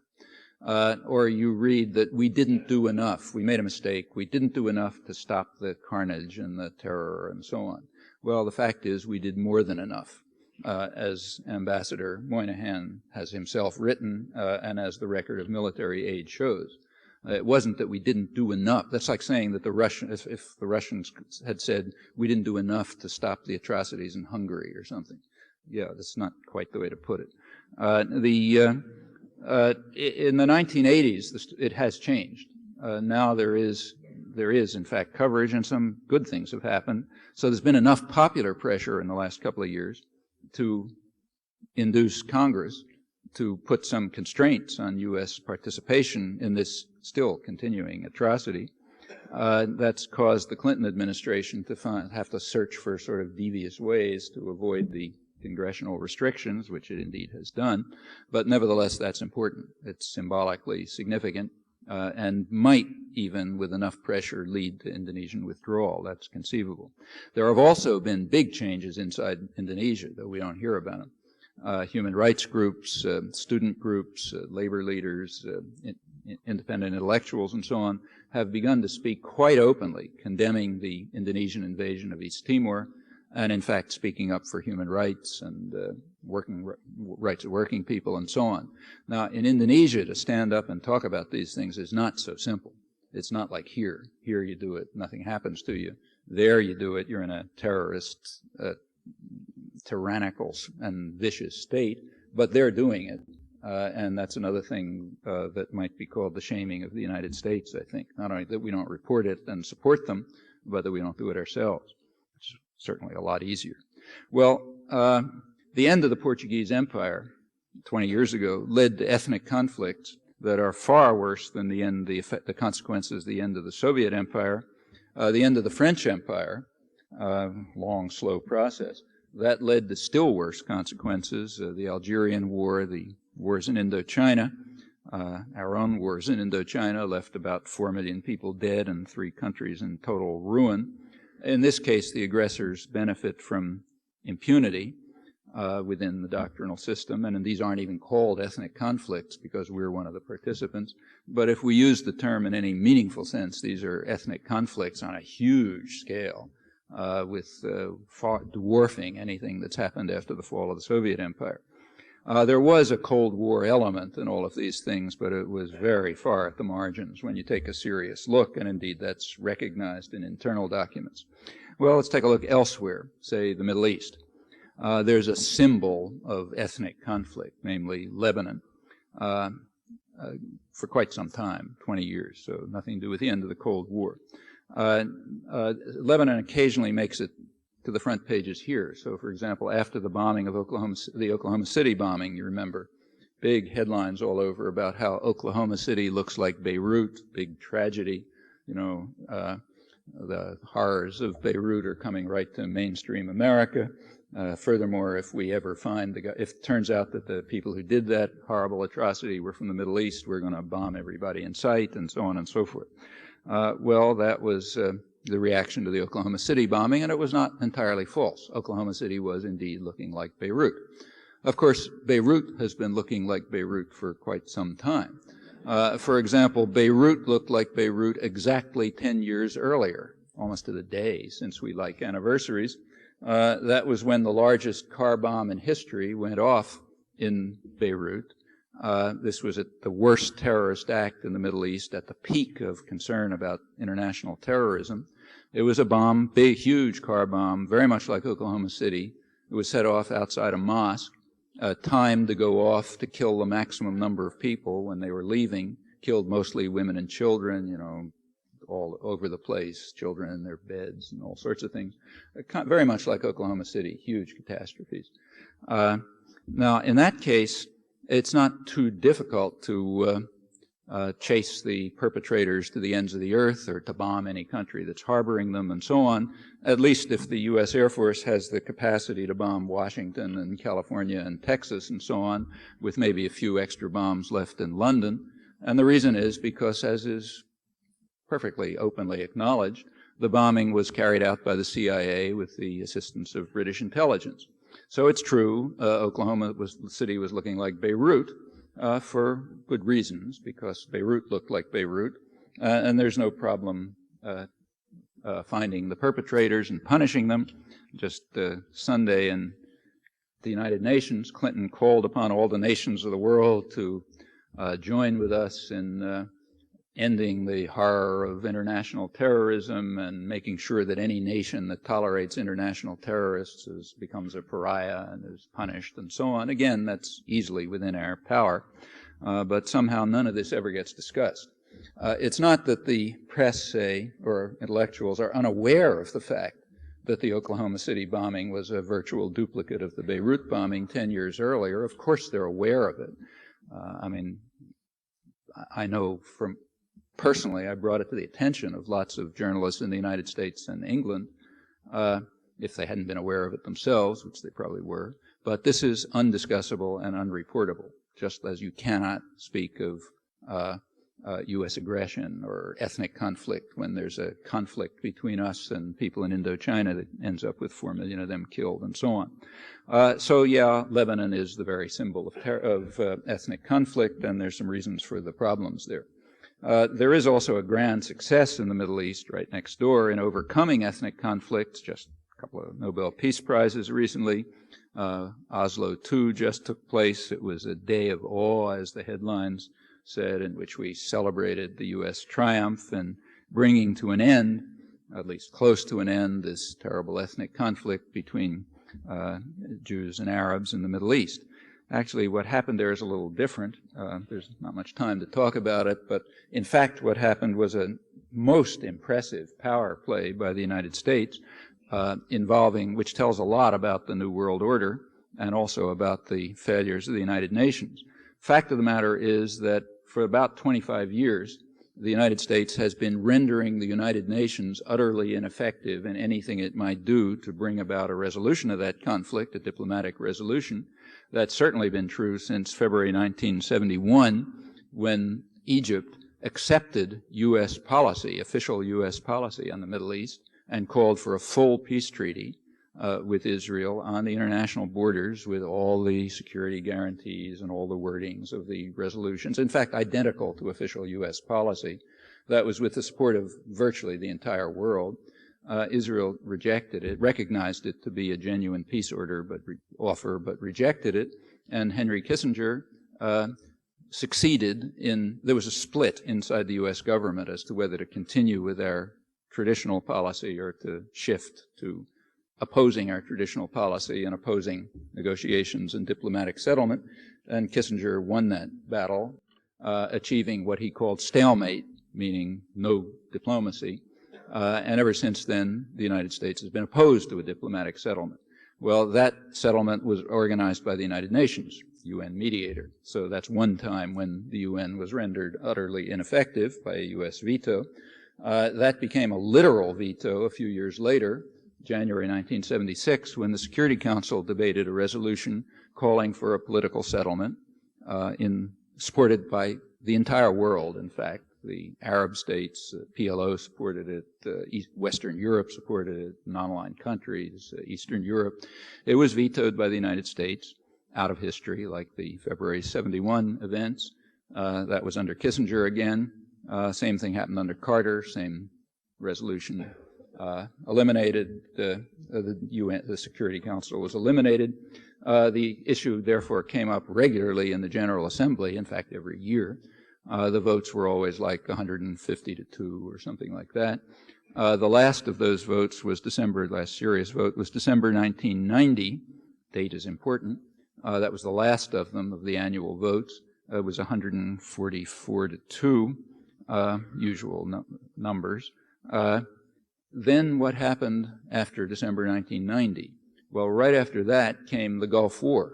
Or you read that we didn't do enough, we made a mistake, we didn't do enough to stop the carnage and the terror and so on. Well, the fact is we did more than enough, as Ambassador Moynihan has himself written and as the record of military aid shows. It wasn't that we didn't do enough. That's like saying that if the Russians had said we didn't do enough to stop the atrocities in Hungary or something. Yeah, that's not quite the way to put it. In the 1980s, it has changed. Now there is, in fact, coverage, and some good things have happened. So there's been enough popular pressure in the last couple of years to induce Congress to put some constraints on U.S. participation in this still continuing atrocity. That's caused the Clinton administration to have to search for sort of devious ways to avoid the congressional restrictions, which it indeed has done. But nevertheless, that's important. It's symbolically significant and might even, with enough pressure, lead to Indonesian withdrawal. That's conceivable. There have also been big changes inside Indonesia, though we don't hear about them. Human rights groups, student groups, labor leaders, independent intellectuals, and so on, have begun to speak quite openly, condemning the Indonesian invasion of East Timor, and in fact speaking up for human rights and rights of working people and so on. Now, in Indonesia, to stand up and talk about these things is not so simple. It's not like here. Here you do it, nothing happens to you. There you do it, you're in a terrorist, tyrannical and vicious state, but they're doing it. And that's another thing that might be called the shaming of the United States, I think. Not only that we don't report it and support them, but that we don't do it ourselves. It's certainly a lot easier. Well, the end of the Portuguese Empire 20 years ago led to ethnic conflicts that are far worse than the consequences of the end of the Soviet Empire. The end of the French Empire, long, slow process, that led to still worse consequences. The Algerian War, the wars in Indochina, our own wars in Indochina left about 4 million people dead and 3 countries in total ruin. In this case, the aggressors benefit from impunity within the doctrinal system, and these aren't even called ethnic conflicts because we're one of the participants. But if we use the term in any meaningful sense, these are ethnic conflicts on a huge scale, with far dwarfing anything that's happened after the fall of the Soviet Empire. There was a Cold War element in all of these things, but it was very far at the margins when you take a serious look, and indeed that's recognized in internal documents. Well, let's take a look elsewhere, say the Middle East. There's a symbol of ethnic conflict, namely Lebanon, for quite some time, 20 years, so nothing to do with the end of the Cold War. Lebanon occasionally makes it to the front pages here. So, for example, after the bombing of the Oklahoma City bombing, you remember, big headlines all over about how Oklahoma City looks like Beirut, big tragedy. You know, the horrors of Beirut are coming right to mainstream America. Furthermore, if we ever find if it turns out that the people who did that horrible atrocity were from the Middle East, we're going to bomb everybody in sight, and so on and so forth. Well, that was the reaction to the Oklahoma City bombing, and it was not entirely false. Oklahoma City was indeed looking like Beirut. Of course, Beirut has been looking like Beirut for quite some time. For example, Beirut looked like Beirut exactly 10 years earlier, almost to the day, since we like anniversaries. That was when the largest car bomb in history went off in Beirut. This was at the worst terrorist act in the Middle East, at the peak of concern about international terrorism. It was a bomb, big, huge car bomb, very much like Oklahoma City. It was set off outside a mosque, timed to go off to kill the maximum number of people when they were leaving, killed mostly women and children, you know, all over the place, children in their beds and all sorts of things. Very much like Oklahoma City, huge catastrophes. Now, in that case, it's not too difficult to chase the perpetrators to the ends of the earth or to bomb any country that's harboring them and so on, at least if the U.S. Air Force has the capacity to bomb Washington and California and Texas and so on, with maybe a few extra bombs left in London. And the reason is because, as is perfectly openly acknowledged, the bombing was carried out by the CIA with the assistance of British intelligence. So it's true, Oklahoma City was looking like Beirut for good reasons, because Beirut looked like Beirut, and there's no problem finding the perpetrators and punishing them. Just Sunday in the United Nations, Clinton called upon all the nations of the world to join with us in ending the horror of international terrorism and making sure that any nation that tolerates international terrorists becomes a pariah and is punished and so on. Again, that's easily within our power, but somehow none of this ever gets discussed. It's not that the press, say, or intellectuals are unaware of the fact that the Oklahoma City bombing was a virtual duplicate of the Beirut bombing 10 years earlier. Of course they're aware of it. I mean, I know from personally, I brought it to the attention of lots of journalists in the United States and England, if they hadn't been aware of it themselves, which they probably were. But this is undiscussable and unreportable, just as you cannot speak of U.S. aggression or ethnic conflict when there's a conflict between us and people in Indochina that ends up with 4 million of them killed and so on. So yeah, Lebanon is the very symbol of ethnic conflict, and there's some reasons for the problems there. There is also a grand success in the Middle East right next door in overcoming ethnic conflicts. Just a couple of Nobel Peace Prizes recently. Oslo II just took place. It was a day of awe, as the headlines said, in which we celebrated the U.S. triumph in bringing to an end, at least close to an end, this terrible ethnic conflict between Jews and Arabs in the Middle East. Actually, what happened there is a little different. There's not much time to talk about it, but in fact what happened was a most impressive power play by the United States involving, which tells a lot about the New World Order and also about the failures of the United Nations. Fact of the matter is that for about 25 years, the United States has been rendering the United Nations utterly ineffective in anything it might do to bring about a resolution of that conflict, a diplomatic resolution. That's certainly been true since February 1971, when Egypt accepted U.S. policy, official U.S. policy on the Middle East, and called for a full peace treaty with Israel on the international borders with all the security guarantees and all the wordings of the resolutions, in fact, identical to official U.S. policy. That was with the support of virtually the entire world. Israel rejected it, recognized it to be a genuine peace order, but rejected it. And Henry Kissinger succeeded in, there was a split inside the U.S. government as to whether to continue with our traditional policy or to shift to opposing our traditional policy and opposing negotiations and diplomatic settlement. And Kissinger won that battle, achieving what he called stalemate, meaning no diplomacy. And ever since then, the United States has been opposed to a diplomatic settlement. Well, that settlement was organized by the United Nations, UN mediator. So that's one time when the UN was rendered utterly ineffective by a U.S. veto. That became a literal veto a few years later, January 1976, when the Security Council debated a resolution calling for a political settlement, supported by the entire world, in fact. The Arab states, PLO supported it, Western Europe supported it, non-aligned countries, Eastern Europe. It was vetoed by the United States, out of history, like the February 71 events. That was under Kissinger again. Same thing happened under Carter, same resolution eliminated. The UN, the Security Council was eliminated. The issue, therefore, came up regularly in the General Assembly, in fact, every year. The votes were always like 150 to 2 or something like that. The last of those votes was last serious vote was December 1990. Date is important. That was the last of them, of the annual votes. It was 144 to 2, usual numbers. Then what happened after December 1990? Well, right after that came the Gulf War.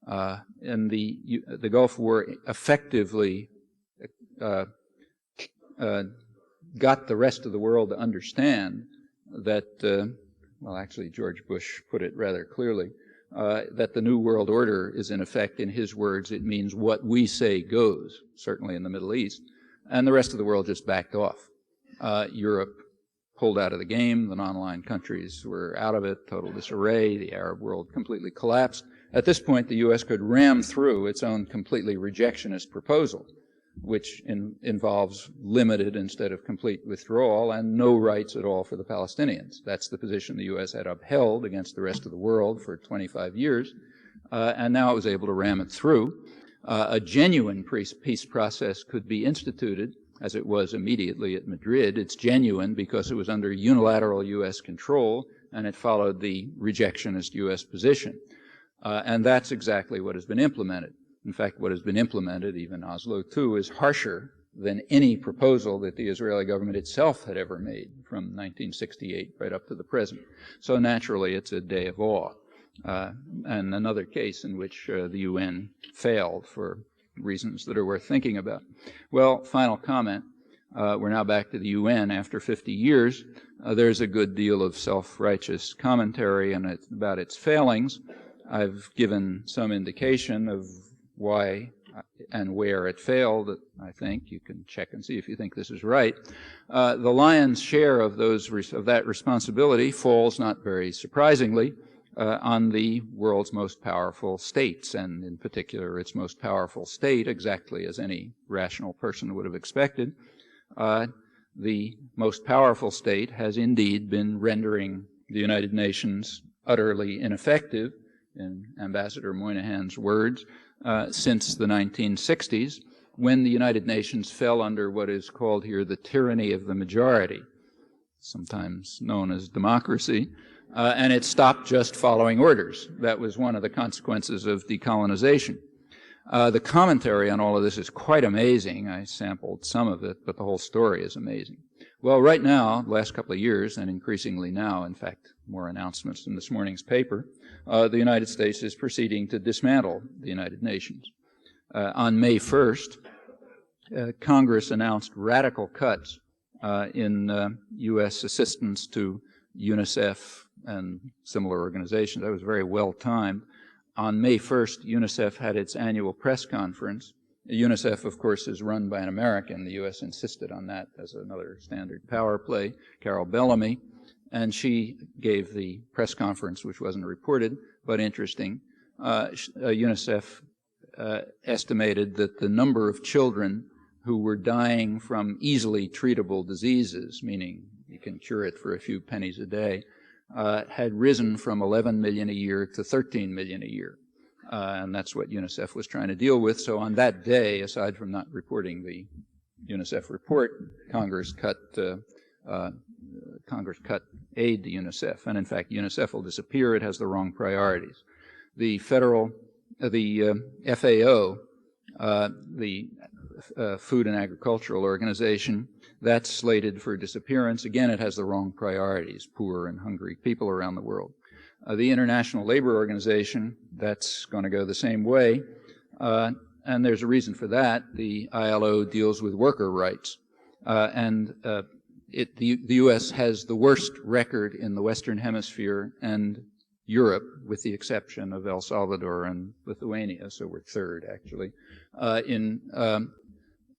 And the Gulf War effectively got the rest of the world to understand that, well, actually George Bush put it rather clearly, that the New World Order is in effect, in his words, it means what we say goes, certainly in the Middle East, and the rest of the world just backed off. Europe pulled out of the game, the non-aligned countries were out of it, total disarray, the Arab world completely collapsed. At this point, the U.S. could ram through its own completely rejectionist proposal, which involves limited instead of complete withdrawal and no rights at all for the Palestinians. That's the position the U.S. had upheld against the rest of the world for 25 years, and now it was able to ram it through. A genuine peace process could be instituted, as it was immediately at Madrid. It's genuine because it was under unilateral U.S. control, and it followed the rejectionist U.S. position. And that's exactly what has been implemented. In fact, what has been implemented, even Oslo II, is harsher than any proposal that the Israeli government itself had ever made from 1968 right up to the present. So naturally, it's a day of awe. And another case in which the UN failed for reasons that are worth thinking about. Well, final comment. We're now back to the UN after 50 years. There's a good deal of self-righteous commentary about its failings. I've given some indication of why and where it failed, I think. You can check and see if you think this is right. The lion's share of that responsibility falls, not very surprisingly, on the world's most powerful states, and in particular its most powerful state, exactly as any rational person would have expected. The most powerful state has indeed been rendering the United Nations utterly ineffective, in Ambassador Moynihan's words, since the 1960s, when the United Nations fell under what is called here the tyranny of the majority, sometimes known as democracy, and it stopped just following orders. That was one of the consequences of decolonization. The commentary on all of this is quite amazing. I sampled some of it, but the whole story is amazing. Well, right now, the last couple of years, and increasingly now, in fact, more announcements in this morning's paper, the United States is proceeding to dismantle the United Nations. On May 1st, Congress announced radical cuts in U.S. assistance to UNICEF and similar organizations. That was very well timed. On May 1st, UNICEF had its annual press conference. UNICEF, of course, is run by an American. The U.S. insisted on that as another standard power play, Carol Bellamy, and she gave the press conference, which wasn't reported, but interesting. UNICEF estimated that the number of children who were dying from easily treatable diseases, meaning you can cure it for a few pennies a day, had risen from 11 million a year to 13 million a year. And that's what UNICEF was trying to deal with. So on that day, aside from not reporting the UNICEF report, Congress cut aid to UNICEF. And in fact, UNICEF will disappear. It has the wrong priorities. The FAO, the Food and Agricultural Organization, that's slated for disappearance. Again, it has the wrong priorities, poor and hungry people around the world. The International Labor Organization, that's going to go the same way. And there's a reason for that. The ILO deals with worker rights. The U.S. has the worst record in the Western Hemisphere and Europe, with the exception of El Salvador and Lithuania, so we're third, actually, in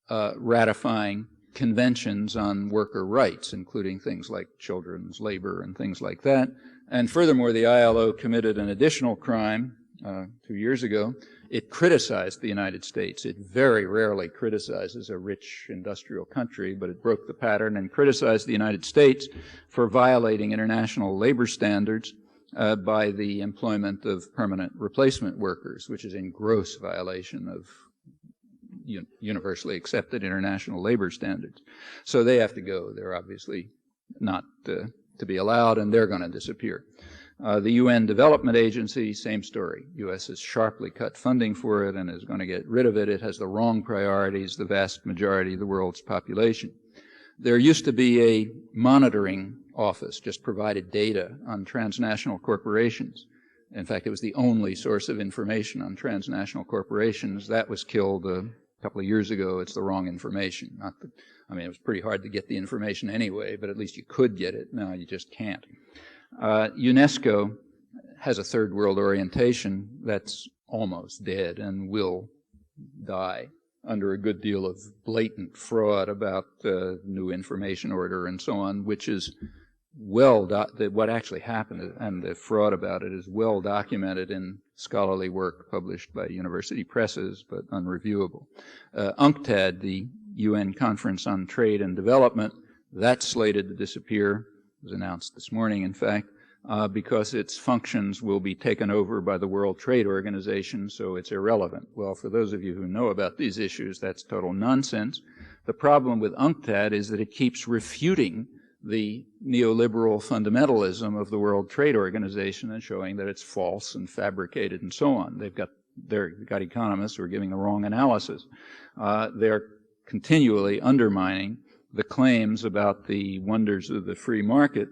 ratifying conventions on worker rights, including things like children's labor and things like that. And furthermore, the ILO committed an additional crime 2 years ago. It criticized the United States. It very rarely criticizes a rich industrial country, but it broke the pattern and criticized the United States for violating international labor standards by the employment of permanent replacement workers, which is in gross violation of universally accepted international labor standards. So they have to go. They're obviously not to be allowed, and they're going to disappear. The UN Development Agency, same story. U.S. has sharply cut funding for it and is going to get rid of it. It has the wrong priorities, the vast majority of the world's population. There used to be a monitoring office, just provided data on transnational corporations. In fact, it was the only source of information on transnational corporations. That was killed a couple of years ago. It's the wrong information. It was pretty hard to get the information anyway, but at least you could get it. Now you just can't. UNESCO has a third world orientation that's almost dead and will die under a good deal of blatant fraud about new information order and so on, which is what actually happened, and the fraud about it is well documented in scholarly work published by university presses, but unreviewable. UNCTAD, the UN Conference on Trade and Development, that's slated to disappear. It was announced this morning, in fact, because its functions will be taken over by the World Trade Organization, so it's irrelevant. Well, for those of you who know about these issues, that's total nonsense. The problem with UNCTAD is that it keeps refuting the neoliberal fundamentalism of the World Trade Organization and showing that it's false and fabricated and so on. They've got economists who are giving the wrong analysis. They're continually undermining the claims about the wonders of the free market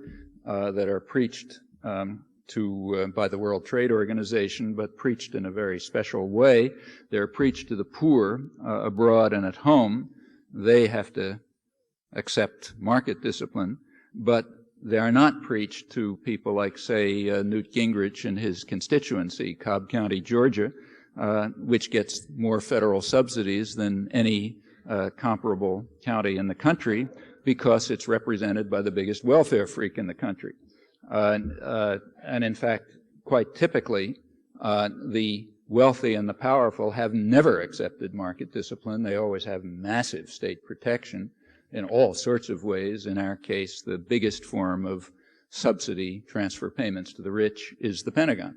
that are preached by the World Trade Organization, but preached in a very special way. They're preached to the poor abroad and at home. They have to accept market discipline, but they are not preached to people like, say, Newt Gingrich in his constituency, Cobb County, Georgia, which gets more federal subsidies than any comparable county in the country because it's represented by the biggest welfare freak in the country. And in fact, quite typically, the wealthy and the powerful have never accepted market discipline. They always have massive state protection in all sorts of ways. In our case, the biggest form of subsidy transfer payments to the rich is the Pentagon.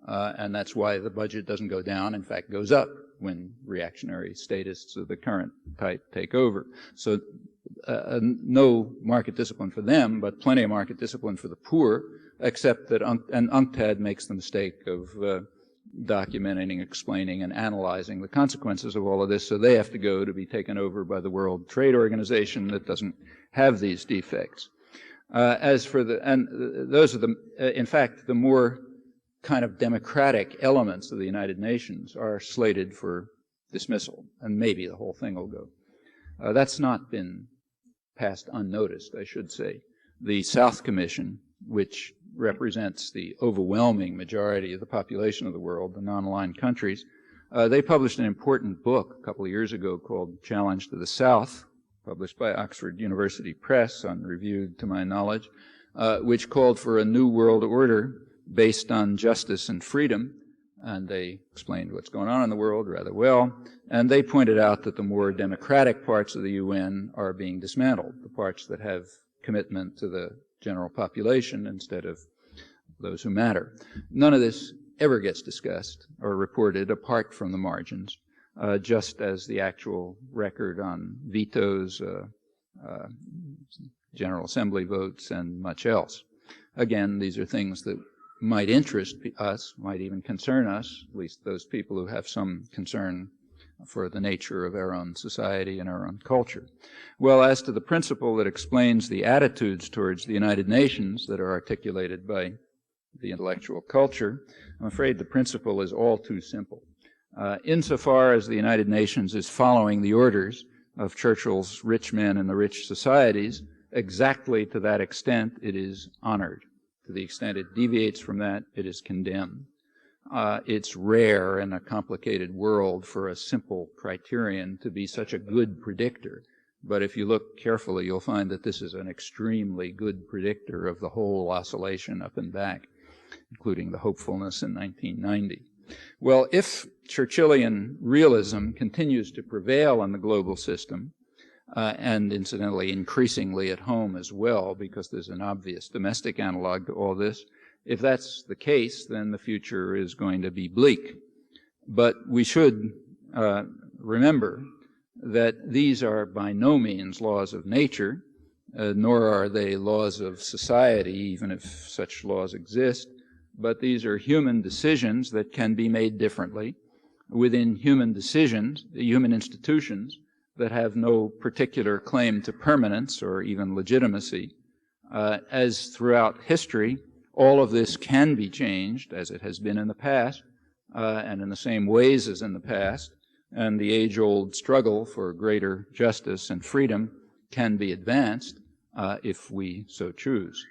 And that's why the budget doesn't go down, in fact goes up when reactionary statists of the current type take over. So no market discipline for them, but plenty of market discipline for the poor, except that UNCTAD makes the mistake of documenting, explaining, and analyzing the consequences of all of this, so they have to go to be taken over by the World Trade Organization that doesn't have these defects. As for those are the, in fact, the more kind of democratic elements of the United Nations are slated for dismissal, and maybe the whole thing will go. That's not been passed unnoticed, I should say. The South Commission, which represents the overwhelming majority of the population of the world, the non-aligned countries, they published an important book a couple of years ago called Challenge to the South, published by Oxford University Press, unreviewed to my knowledge, which called for a new world order based on justice and freedom, and they explained what's going on in the world rather well, and they pointed out that the more democratic parts of the UN are being dismantled, the parts that have commitment to the general population instead of those who matter. None of this ever gets discussed or reported apart from the margins, just as the actual record on vetoes, General Assembly votes, and much else. Again, these are things that might interest us, might even concern us, at least those people who have some concern for the nature of our own society and our own culture. Well, as to the principle that explains the attitudes towards the United Nations that are articulated by the intellectual culture, I'm afraid the principle is all too simple. Insofar as the United Nations is following the orders of Churchill's rich men and the rich societies, exactly to that extent it is honored. To the extent it deviates from that, it is condemned. It's rare in a complicated world for a simple criterion to be such a good predictor. But if you look carefully, you'll find that this is an extremely good predictor of the whole oscillation up and back, including the hopefulness in 1990. Well, if Churchillian realism continues to prevail in the global system, and incidentally increasingly at home as well, because there's an obvious domestic analog to all this, if that's the case, then the future is going to be bleak. But we should remember that these are by no means laws of nature, nor are they laws of society, even if such laws exist, but these are human decisions that can be made differently within human decisions, human institutions that have no particular claim to permanence or even legitimacy. As throughout history, all of this can be changed, as it has been in the past, and in the same ways as in the past, and the age-old struggle for greater justice and freedom can be advanced if we so choose.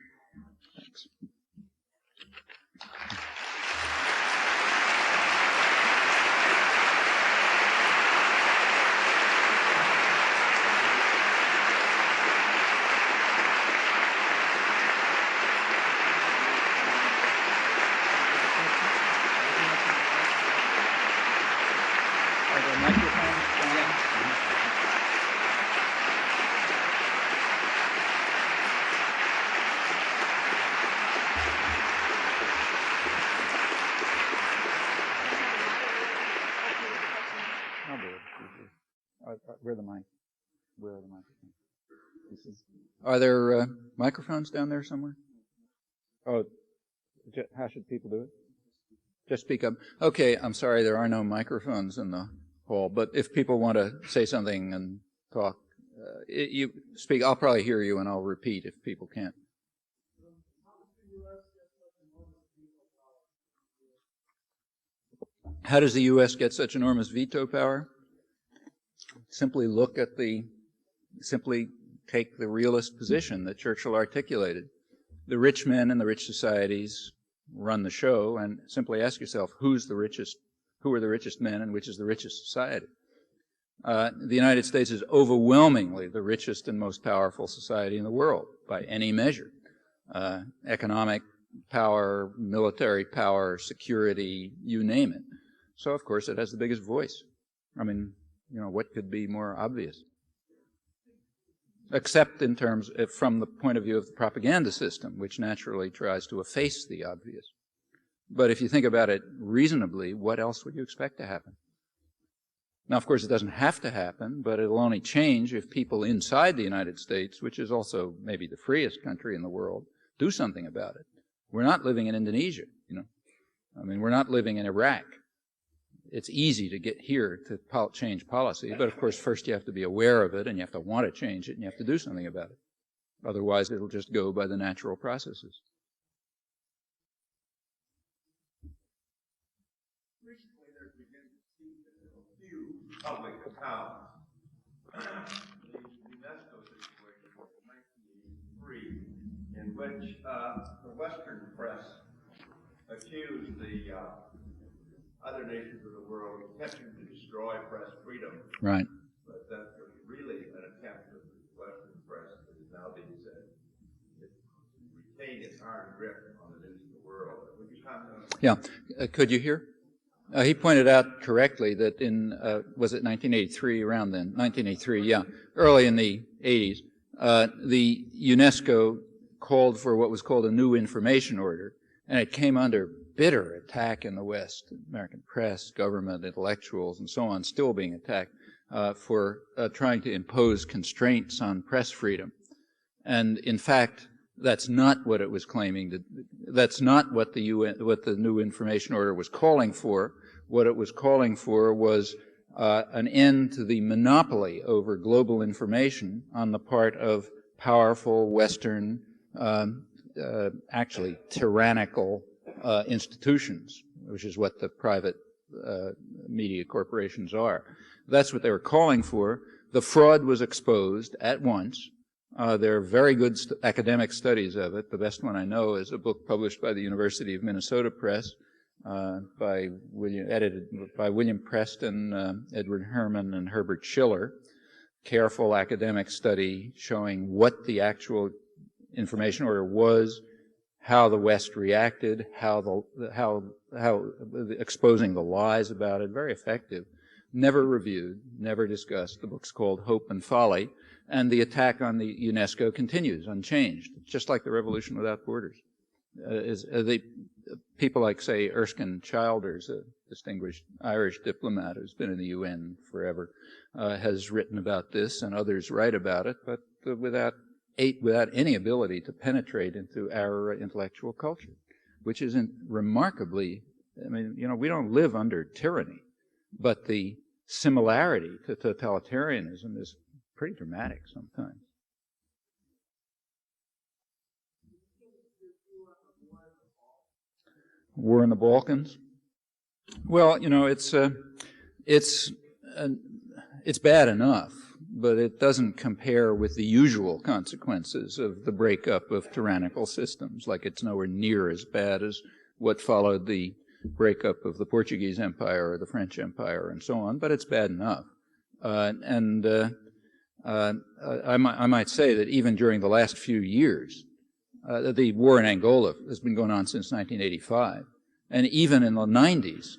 Thanks. Where are the microphones? Are there microphones down there somewhere? Oh, how should people do it? Just speak up. Okay, I'm sorry, there are no microphones in the hall, but if people want to say something and talk, you speak. I'll probably hear you, and I'll repeat if people can't. How does the U.S. get such enormous veto power? Simply take the realist position that Churchill articulated. The rich men and the rich societies run the show, and simply ask yourself, who are the richest men and which is the richest society? The United States is overwhelmingly the richest and most powerful society in the world by any measure. Economic power, military power, security, you name it. So, of course, it has the biggest voice. I mean, you know, what could be more obvious? Except in terms of, from the point of view of the propaganda system, which naturally tries to efface the obvious. But if you think about it reasonably, what else would you expect to happen? Now, of course, it doesn't have to happen, but it'll only change if people inside the United States, which is also maybe the freest country in the world, do something about it. We're not living in Indonesia, you know. I mean, we're not living in Iraq. It's easy to get here to change policy, but of course, first you have to be aware of it, and you have to want to change it, and you have to do something about it. Otherwise, it'll just go by the natural processes.
Recently, there's begun to see a few public accounts. The UNESCO situation of 1983, in which the Western press accused the other nations of the world attempting to destroy press freedom.
Right.
But that was really an attempt of the Western press that is now being said to retain its iron grip on the news of the world. Would you comment on that?
Yeah. Could you hear? He pointed out correctly that in, was it 1983, around then? 1983, yeah. Early in the 80s, the UNESCO called for what was called a new information order, and it came under bitter attack in the West. American press, government, intellectuals, and so on, still being attacked for trying to impose constraints on press freedom. And in fact, that's not what it was claiming. That's not what the what the new information order was calling for. What it was calling for was an end to the monopoly over global information on the part of powerful Western, actually tyrannical institutions, which is what the private media corporations are. That's what they were calling for. The fraud was exposed at once. There are very good academic studies of it. The best one I know is a book published by the University of Minnesota Press, edited by William Preston, Edward Herman, and Herbert Schiller. Careful academic study showing what the actual information order was, how the West reacted, how exposing the lies about it. Very effective. Never reviewed, never discussed. The book's called Hope and Folly, and the attack on the UNESCO continues unchanged, just like the Revolution Without Borders. People like, say, Erskine Childers, a distinguished Irish diplomat who's been in the UN forever, has written about this, and others write about it, but without any ability to penetrate into our intellectual culture, which isn't remarkably, I mean, you know, we don't live under tyranny, but the similarity to totalitarianism is pretty dramatic sometimes. War in the Balkans? Well, you know, it's bad enough, but it doesn't compare with the usual consequences of the breakup of tyrannical systems. Like, it's nowhere near as bad as what followed the breakup of the Portuguese Empire or the French Empire and so on, but it's bad enough. I might say that even during the last few years, the war in Angola has been going on since 1985, and even in the 90s,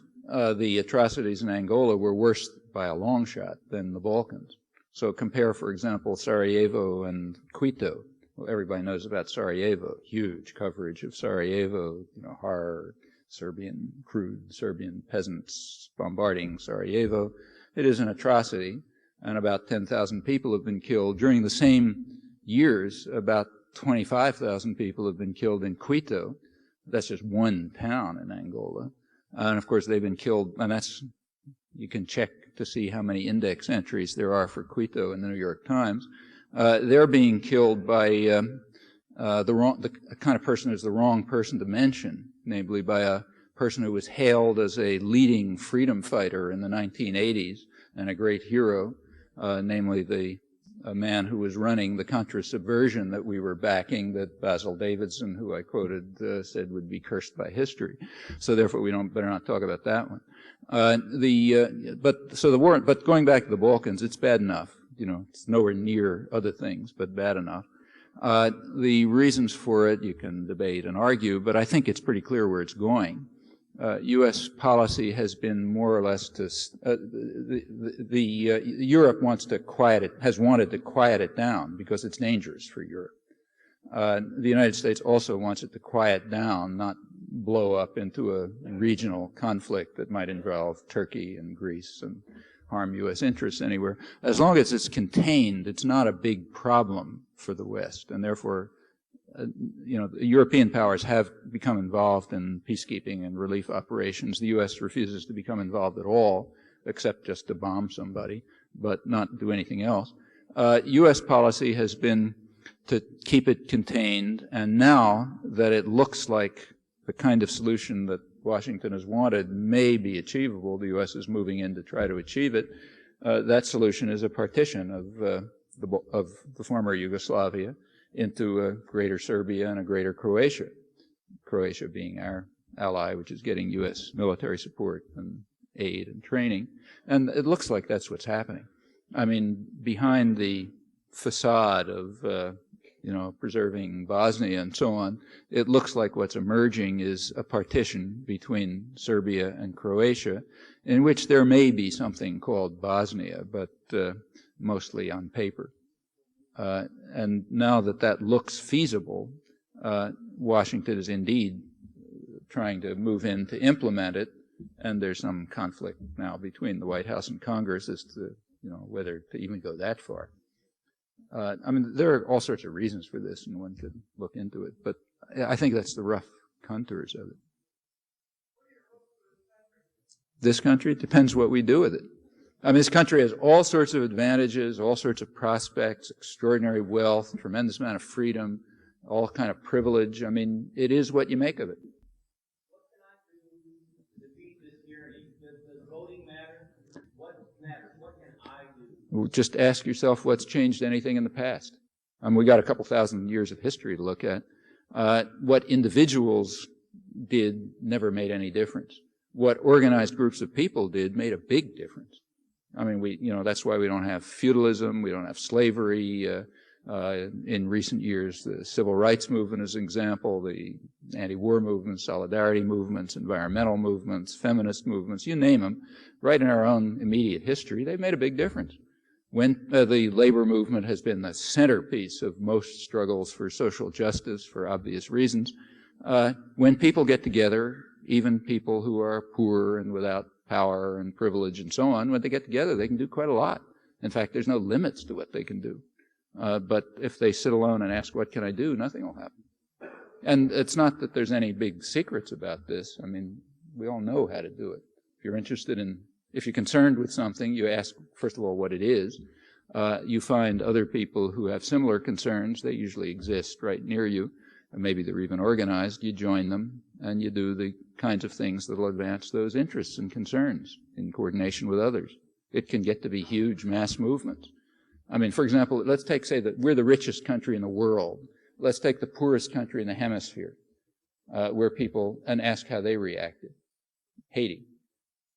the atrocities in Angola were worse by a long shot than the Balkans. So compare, for example, Sarajevo and Quito. Well, everybody knows about Sarajevo. Huge coverage of Sarajevo, you know, horror, crude Serbian peasants bombarding Sarajevo. It is an atrocity, and about 10,000 people have been killed. During the same years, about 25,000 people have been killed in Quito. That's just one town in Angola. And of course, they've been killed, and that's, you can check to see how many index entries there are for Quito in the New York Times. They're being killed by the kind of person who's the wrong person to mention, namely by a person who was hailed as a leading freedom fighter in the 1980s and a great hero, namely the a man who was running the contra-subversion that we were backing, that Basil Davidson, who I quoted, said would be cursed by history. So therefore, we better not talk about that one. But going back to the Balkans, it's bad enough. You know, it's nowhere near other things, but bad enough. The reasons for it you can debate and argue, but I think it's pretty clear where it's going. U.S. policy has been more or less to Europe wants to quiet it, has wanted to quiet it down because it's dangerous for Europe. The United States also wants it to quiet down, not blow up into a regional conflict that might involve Turkey and Greece and harm U.S. interests anywhere. As long as it's contained, it's not a big problem for the West, and therefore, you know, the European powers have become involved in peacekeeping and relief operations. The U.S. refuses to become involved at all, except just to bomb somebody, but not do anything else. U.S. policy has been to keep it contained, and now that it looks like the kind of solution that Washington has wanted may be achievable, the U.S. is moving in to try to achieve it. That solution is a partition of the former Yugoslavia into a greater Serbia and a greater Croatia. Croatia being our ally, which is getting U.S. military support and aid and training. And it looks like that's what's happening. I mean, behind the facade of, you know, preserving Bosnia and so on, it looks like what's emerging is a partition between Serbia and Croatia, in which there may be something called Bosnia, but mostly on paper. And now that that looks feasible, Washington is indeed trying to move in to implement it, and there's some conflict now between the White House and Congress as to, you know, whether to even go that far. I mean, there are all sorts of reasons for this, and one could look into it, but I think that's the rough contours of it. This country, it depends what we do with it. I mean, this country has all sorts of advantages, all sorts of prospects, extraordinary wealth, tremendous amount of freedom, all kind of privilege. I mean, it is what you make of it.
What can I do to defeat this tyranny? Does voting matter? What matters? What can I do?
Just ask yourself what's changed anything in the past. We got a couple thousand years of history to look at. What individuals did never made any difference. What organized groups of people did made a big difference. I mean, you know, that's why we don't have feudalism, we don't have slavery. In recent years, the civil rights movement is an example, the anti-war movements, solidarity movements, environmental movements, feminist movements, you name them, right in our own immediate history, they've made a big difference. When the labor movement has been the centerpiece of most struggles for social justice for obvious reasons, when people get together, even people who are poor and without power and privilege and so on, when they get together, they can do quite a lot. In fact, there's no limits to what they can do. But if they sit alone and ask, what can I do, nothing will happen. And it's not that there's any big secrets about this. I mean, we all know how to do it. If you're interested in, if you're concerned with something, you ask, first of all, what it is. You find other people who have similar concerns. They usually exist right near you. And maybe they're even organized. You join them, and you do the kinds of things that will advance those interests and concerns in coordination with others. It can get to be huge mass movements. I mean, for example, let's take, say, that we're the richest country in the world. Let's take the poorest country in the hemisphere, where people, and ask how they reacted. Haiti.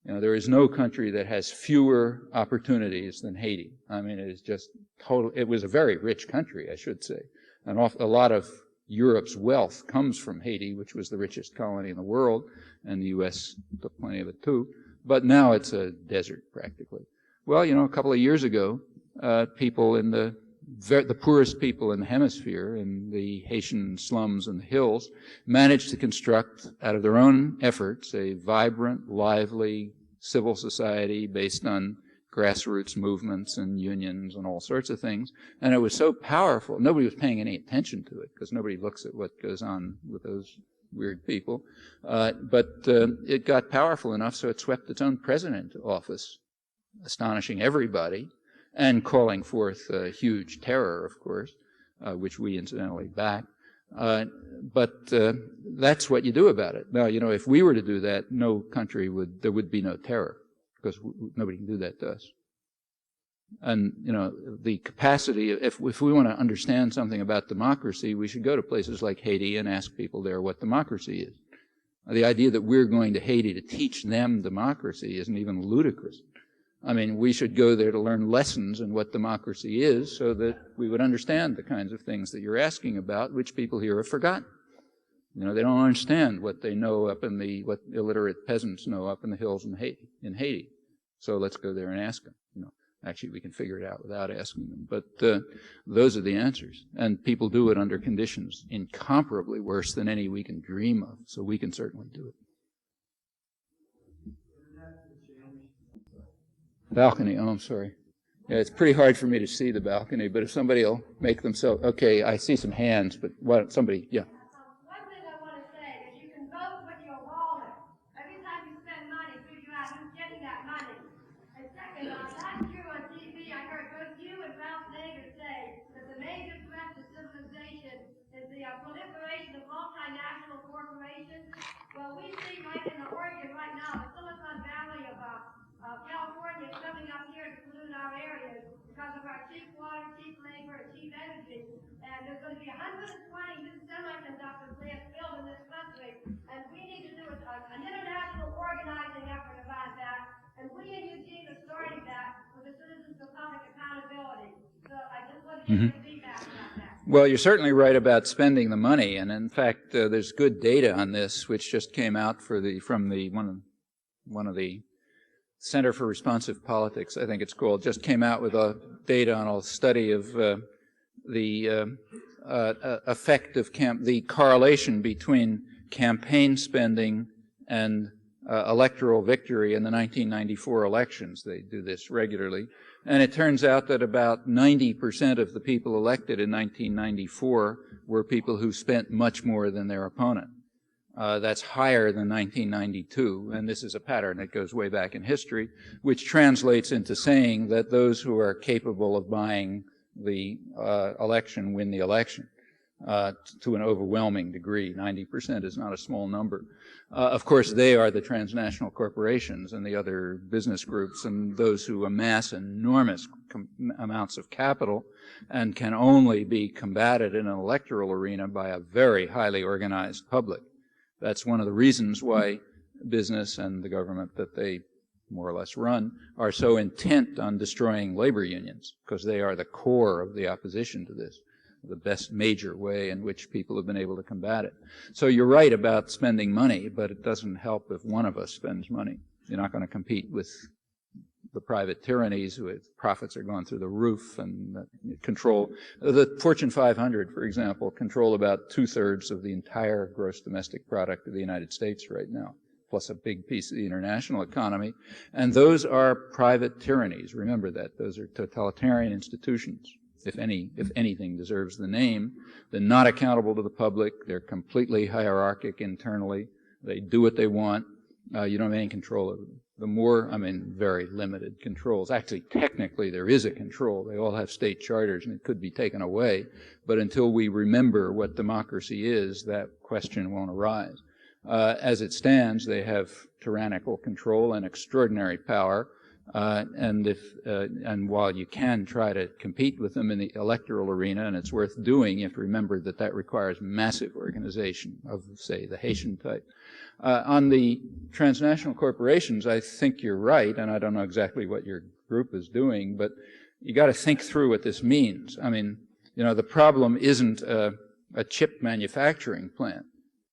You know, there is no country that has fewer opportunities than Haiti. I mean, it is just total, it was a very rich country, I should say. And a lot of Europe's wealth comes from Haiti, which was the richest colony in the world, and the U.S. took plenty of it too. But now it's a desert, practically. Well, you know, a couple of years ago, people in the poorest people in the hemisphere, in the Haitian slums and the hills, managed to construct, out of their own efforts, a vibrant, lively civil society based on grassroots movements and unions and all sorts of things. And it was so powerful, nobody was paying any attention to it, because nobody looks at what goes on with those weird people. But it got powerful enough so it swept its own president into office, astonishing everybody, and calling forth huge terror, of course, which we incidentally backed. But that's what you do about it. Now, you know, if we were to do that, no country there would be no terror, because nobody can do that to us. And, you know, the capacity, if we want to understand something about democracy, we should go to places like Haiti and ask people there what democracy is. The idea that we're going to Haiti to teach them democracy isn't even ludicrous. I mean, we should go there to learn lessons in what democracy is so that we would understand the kinds of things that you're asking about, which people here have forgotten. You know, they don't understand what they know up in what illiterate peasants know up in the hills in Haiti. So let's go there and ask them. You know, actually, we can figure it out without asking them. But those are the answers. And people do it under conditions incomparably worse than any we can dream of. So we can certainly do it. Balcony. Oh, I'm sorry. Yeah, it's pretty hard for me to see the balcony, but if somebody will make themselves... Okay, I see some hands, but what? Somebody... Yeah.
One thing I want to say is you can vote with your wallet. Every time you spend money, figure out who's getting that money. And second, last year on TV, I heard both you and Ralph Nader say that the major threat to civilization is the proliferation of multinational corporations. Well, we see right in Oregon right now, the Silicon Valley of California is coming up here to pollute our areas because of our cheap water, cheap labor, and cheap energy. And there's going to be 120 new semiconductor plants built in this country. And we need to do an international organizing effort about that. And we in Eugene are starting that with the Citizens for Public Accountability. So I just wanted to get your feedback about that.
Well, you're certainly right about spending the money. And in fact, there's good data on this, which just came out from one of the Center for Responsive Politics, I think it's called, just came out with data on a study of the effect of the correlation between campaign spending and electoral victory in the 1994 elections. They do this regularly. And it turns out that about 90% of the people elected in 1994 were people who spent much more than their opponent. That's higher than 1992, and this is a pattern that goes way back in history, which translates into saying that those who are capable of buying the election win the election to an overwhelming degree. 90% is not a small number. Of course, they are the transnational corporations and the other business groups and those who amass enormous amounts of capital and can only be combated in an electoral arena by a very highly organized public. That's one of the reasons why business and the government that they more or less run are so intent on destroying labor unions, because they are the core of the opposition to this, the best major way in which people have been able to combat it. So you're right about spending money, but it doesn't help if one of us spends money. You're not going to compete with the private tyrannies whose profits are going through the roof and control. The Fortune 500, for example, control about 2/3 of the entire gross domestic product of the United States right now, plus a big piece of the international economy. And those are private tyrannies. Remember that. Those are totalitarian institutions. If anything deserves the name. They're not accountable to the public. They're completely hierarchic internally. They do what they want. You don't have any control over them. Very limited controls. Actually, technically, there is a control. They all have state charters, and it could be taken away. But until we remember what democracy is, that question won't arise. As it stands, they have tyrannical control and extraordinary power. And while you can try to compete with them in the electoral arena, and it's worth doing, you have to remember that that requires massive organization of, say, the Haitian type. On the transnational corporations, I think you're right, and I don't know exactly what your group is doing, but you got to think through what this means. I mean, you know, the problem isn't a chip manufacturing plant.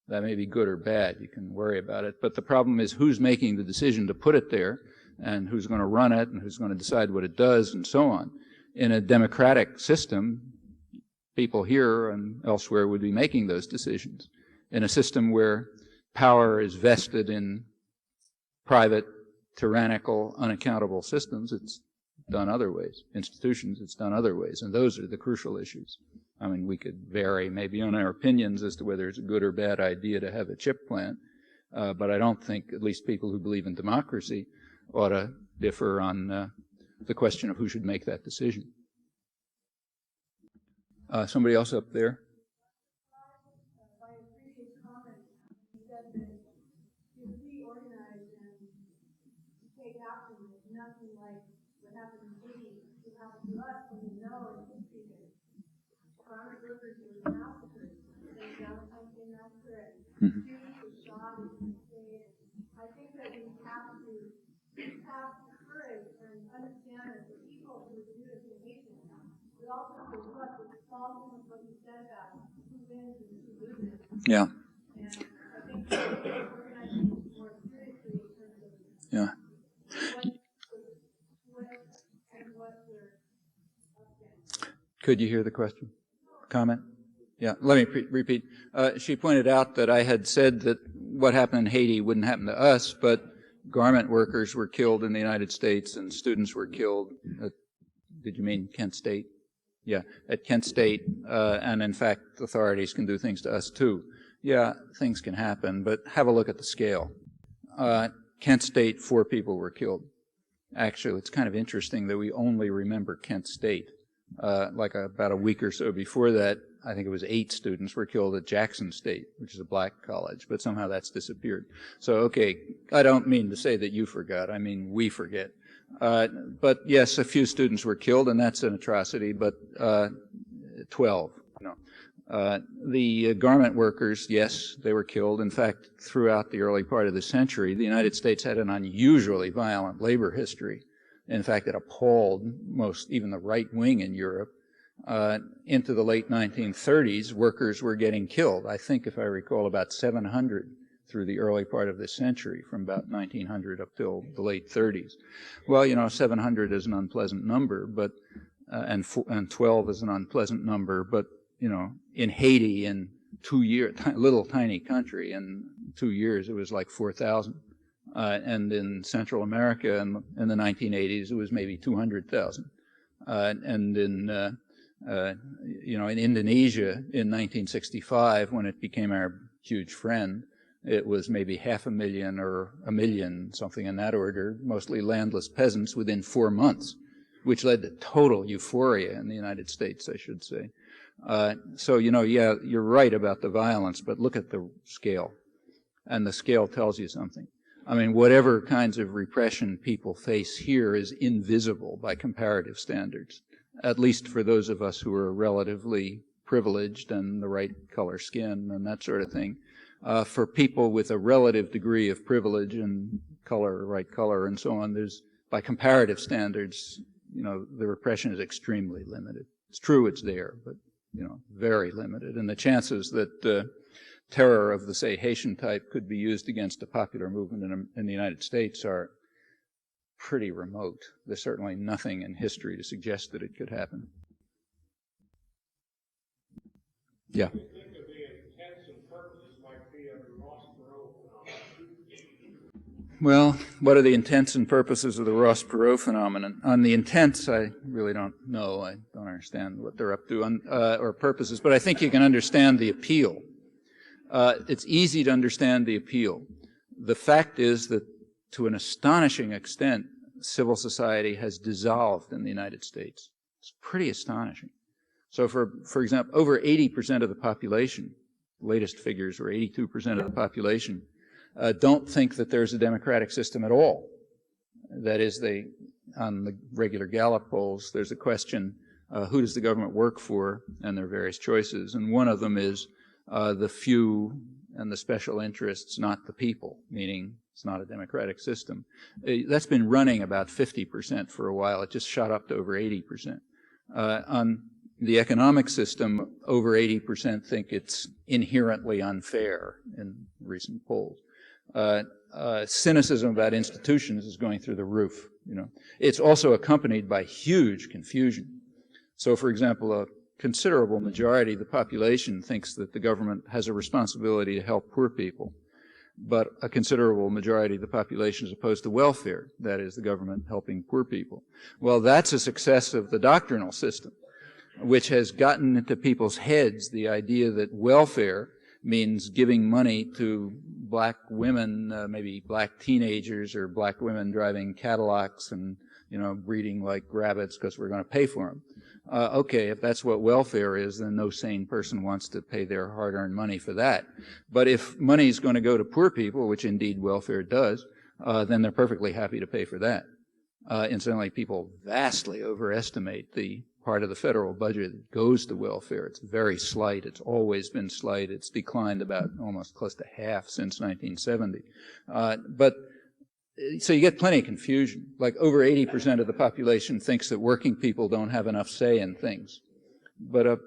That may be good or bad. You can worry about it. But the problem is who's making the decision to put it there, and who's going to run it, and who's going to decide what it does, and so on. In a democratic system, people here and elsewhere would be making those decisions. In a system where power is vested in private, tyrannical, unaccountable systems, it's done other ways. Institutions, it's done other ways. And those are the crucial issues. I mean, we could vary maybe on our opinions as to whether it's a good or bad idea to have a chip plant. But I don't think, at least people who believe in democracy, ought to differ on the question of who should make that decision. Somebody else up there?
By a previous comment, you said that you reorganize and take action is nothing like what happened in Haiti. to us when we know in history that farmer workers were massacred, they Valentine's Day massacre, and students were shot in the state. I think that we have to have courage and understand that the people who do this in Haiti, we also have to look at the false of what you said about who wins and who loses.
Yeah.
And I think that we need to organize things more seriously in terms of
Yeah.
what we're up against.
Could you hear the question? Comment? Yeah, let me repeat. She pointed out that I had said that what happened in Haiti wouldn't happen to us, but garment workers were killed in the United States and students were killed at, did you mean Kent State? Yeah, at Kent State, and in fact, authorities can do things to us too. Yeah, things can happen, but have a look at the scale. Kent State, 4 people were killed. Actually, it's kind of interesting that we only remember Kent State. About a week or so before that, I think it was 8 students were killed at Jackson State, which is a black college, but somehow that's disappeared. So, okay, I don't mean to say that you forgot. I mean, we forget. But yes, a few students were killed, and that's an atrocity, but 12, no. The garment workers, yes, they were killed. In fact, throughout the early part of the century, the United States had an unusually violent labor history. In fact, it appalled even the right wing in Europe. Into the late 1930s, workers were getting killed. I think, if I recall, about 700 through the early part of this century, from about 1900 up till the late 30s. Well, you know, 700 is an unpleasant number, but and 12 is an unpleasant number, but you know, in Haiti, in 2 years, little tiny country, in 2 years it was like 4,000. And in Central America in the 1980s, it was maybe 200,000. And in, you know, in Indonesia in 1965, when it became our huge friend, it was maybe 500,000 or 1 million, something in that order, mostly landless peasants within 4 months, which led to total euphoria in the United States, I should say. So, you know, yeah, you're right about the violence, but look at the scale. And the scale tells you something. I mean, whatever kinds of repression people face here is invisible by comparative standards, at least for those of us who are relatively privileged and the right color skin and that sort of thing. For people with a relative degree of privilege and color, right color, and so on, there's, by comparative standards, you know, the repression is extremely limited. It's true it's there, but, you know, very limited. And the chances that terror of the, say, Haitian type could be used against a popular movement in the United States are pretty remote. There's certainly nothing in history to suggest that it could happen. Yeah. Well, what are the intents and purposes of the Ross-Perot phenomenon? On the intents, I really don't know. I don't understand what they're up to, or purposes, but I think you can understand the appeal. It's easy to understand the appeal. The fact is that, to an astonishing extent, civil society has dissolved in the United States. It's pretty astonishing. So, for example, over 80% of the population, latest figures were 82% of the population, don't think that there's a democratic system at all. That is, on the regular Gallup polls, there's a question, who does the government work for? And there are various choices. And one of them is the few and the special interests, not the people, meaning it's not a democratic system. That's been running about 50% for a while. It just shot up to over 80%. On the economic system, over 80% think it's inherently unfair in recent polls. Cynicism about institutions is going through the roof. You know, it's also accompanied by huge confusion. So, for example, a considerable majority of the population thinks that the government has a responsibility to help poor people, but a considerable majority of the population is opposed to welfare, that is, the government helping poor people. Well, that's a success of the doctrinal system, which has gotten into people's heads the idea that welfare means giving money to black women, maybe black teenagers or black women driving Cadillacs and, you know, breeding like rabbits because we're going to pay for them. Okay, if that's what welfare is, then no sane person wants to pay their hard-earned money for that. But if money is going to go to poor people, which indeed welfare does, then they're perfectly happy to pay for that. Incidentally, people vastly overestimate the part of the federal budget that goes to welfare. It's very slight. It's always been slight. It's declined about almost close to half since 1970. So you get plenty of confusion. Like over 80% of the population thinks that working people don't have enough say in things. But a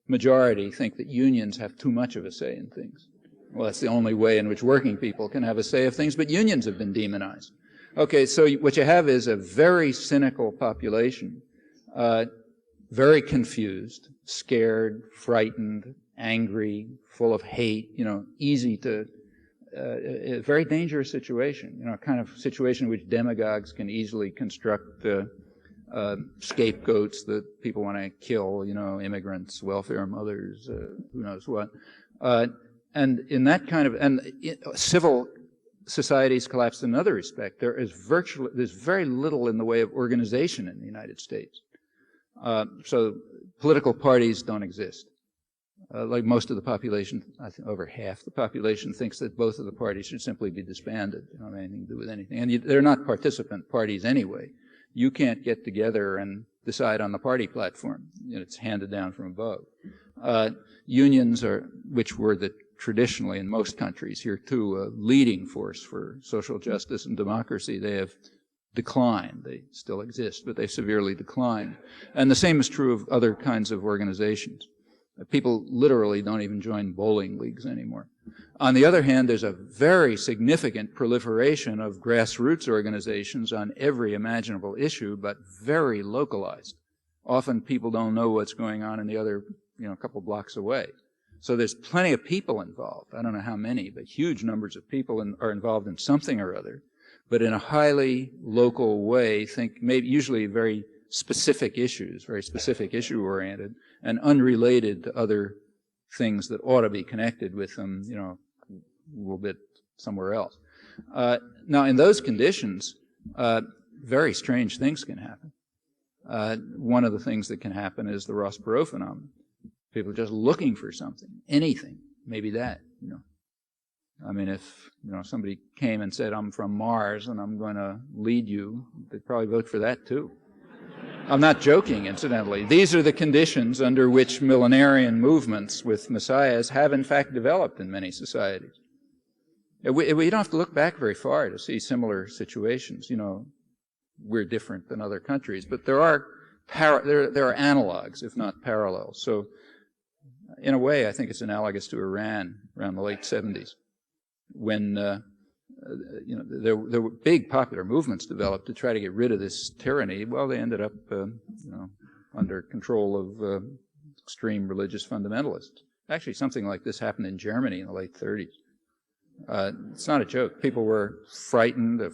majority think that unions have too much of a say in things. Well, that's the only way in which working people can have a say of things, but unions have been demonized. Okay, so what you have is a very cynical population, very confused, scared, frightened, angry, full of hate, easy to, a very dangerous situation, a kind of situation in which demagogues can easily construct scapegoats that people want to kill, immigrants, welfare mothers, who knows what. And in that kind of, civil societies collapsed in another respect. There's very little in the way of organization in the United States. So political parties don't exist. Like most of the population, I think over half the population thinks that both of the parties should simply be disbanded. They don't have anything to do with anything. And they're not participant parties anyway. You can't get together and decide on the party platform. It's handed down from above. Unions which were traditionally in most countries, here too, a leading force for social justice and democracy, they have declined. They still exist, but they severely declined. And the same is true of other kinds of organizations. People literally don't even join bowling leagues anymore. On the other hand, there's a very significant proliferation of grassroots organizations on every imaginable issue, but very localized. Often people don't know what's going on in the other, a couple blocks away. So there's plenty of people involved. I don't know how many, but huge numbers of people are involved in something or other, but in a highly local way, usually very specific issues, very specific issue-oriented, and unrelated to other things that ought to be connected with them, a little bit somewhere else. Now, in those conditions, very strange things can happen. One of the things that can happen is the Ross Perot phenomenon. People are just looking for something, anything, maybe that, I mean, if, somebody came and said, I'm from Mars and I'm going to lead you, they'd probably vote for that too. I'm not joking, incidentally. These are the conditions under which millenarian movements with messiahs have in fact developed in many societies. We don't have to look back very far to see similar situations. We're different than other countries, but there are analogs, if not parallels. So in a way, I think it's analogous to Iran around the late 70s, when there were big popular movements developed to try to get rid of this tyranny. Well, they ended up, under control of extreme religious fundamentalists. Actually, something like this happened in Germany in the late 30s. It's not a joke. People were frightened of,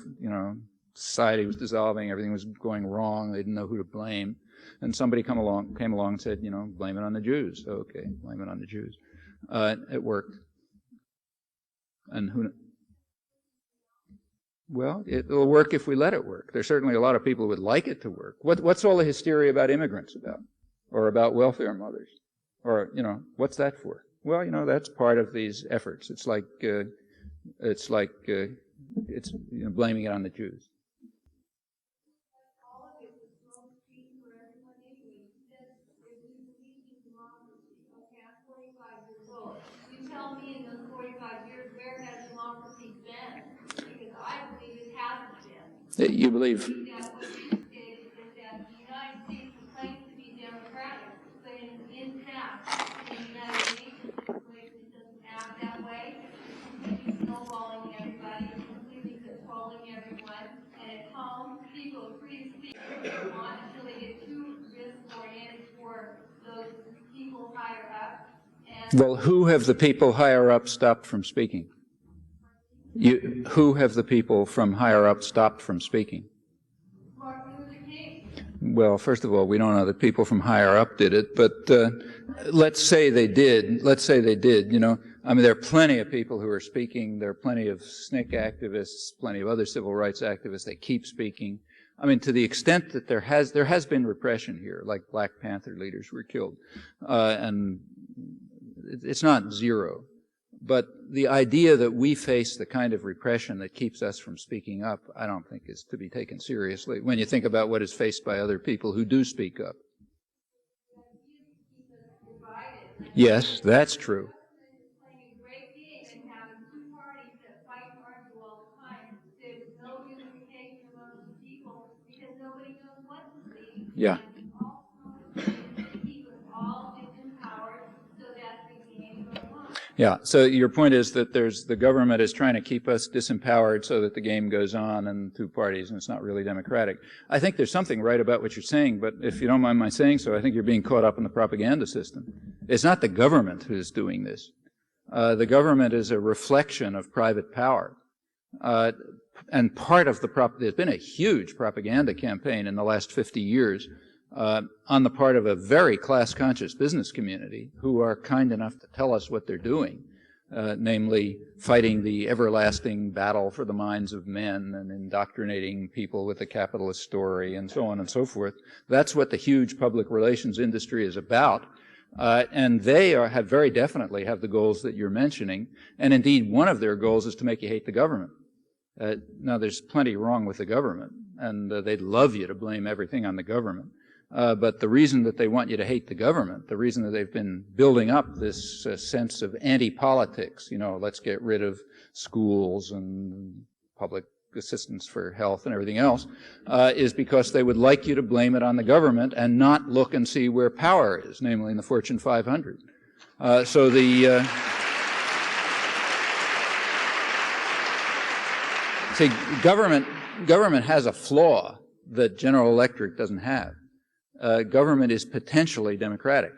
society was dissolving, everything was going wrong, they didn't know who to blame. And somebody came along and said, blame it on the Jews. Okay, blame it on the Jews. It worked. And well, it'll work if we let it work. There's certainly a lot of people who would like it to work. What's all the hysteria about immigrants about? Or about welfare mothers? Or, what's that for? Well, that's part of these efforts. It's like blaming it on the Jews.
You tell me in those 45 years, where has democracy been? Because I believe it hasn't been.
You believe?
That what you stated is that the United States claims to be democratic, but in fact, in the United Nations, it doesn't act that way. It's completely snowballing everybody, it's completely controlling everyone, and at home, people are free to speak what they want until they get too risk-oriented for those people higher up.
Well, who have the people higher up stopped from speaking? Who have the people from higher up stopped from speaking?
Martin Luther King.
Well, first of all, we don't know that people from higher up did it, but let's say they did. Let's say they did. I mean, there are plenty of people who are speaking. There are plenty of SNCC activists, plenty of other civil rights activists. They keep speaking. I mean, to the extent that there has been repression here, like Black Panther leaders were killed, and it's not zero, But the idea that we face the kind of repression that keeps us from speaking up, I don't think is to be taken seriously when you think about what is faced by other people who do speak up. Yes, that's true. Yeah. Yeah, so your point is that the government is trying to keep us disempowered so that the game goes on in two parties and it's not really democratic. I think there's something right about what you're saying, but if you don't mind my saying so, I think you're being caught up in the propaganda system. It's not the government who's doing this. The government is a reflection of private power. And part of there's been a huge propaganda campaign in the last 50 years on the part of a very class-conscious business community who are kind enough to tell us what they're doing, namely fighting the everlasting battle for the minds of men and indoctrinating people with the capitalist story and so on and so forth. That's what the huge public relations industry is about. And they have very definitely have the goals that you're mentioning. And indeed, one of their goals is to make you hate the government. Now, there's plenty wrong with the government, and they'd love you to blame everything on the government. But the reason that they want you to hate the government, the reason that they've been building up this sense of anti-politics, you know, let's get rid of schools and public assistance for health and everything else, is because they would like you to blame it on the government and not look and see where power is, namely in the Fortune 500. See, government has a flaw that General Electric doesn't have. Government is potentially democratic.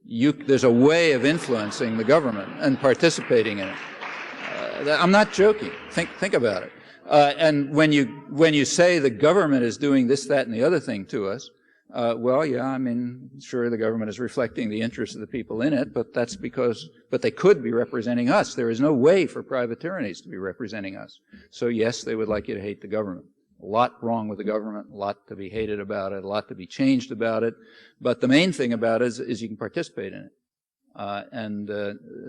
There's a way of influencing the government and participating in it. I'm not joking. Think about it. And when you say the government is doing this, that, and the other thing to us, well, yeah, I mean, sure, the government is reflecting the interests of the people in it, but that's because, but they could be representing us. There is no way for private tyrannies to be representing us. So yes, they would like you to hate the government. A lot wrong with the government, a lot to be hated about it, a lot to be changed about it. But the main thing about it is you can participate in it.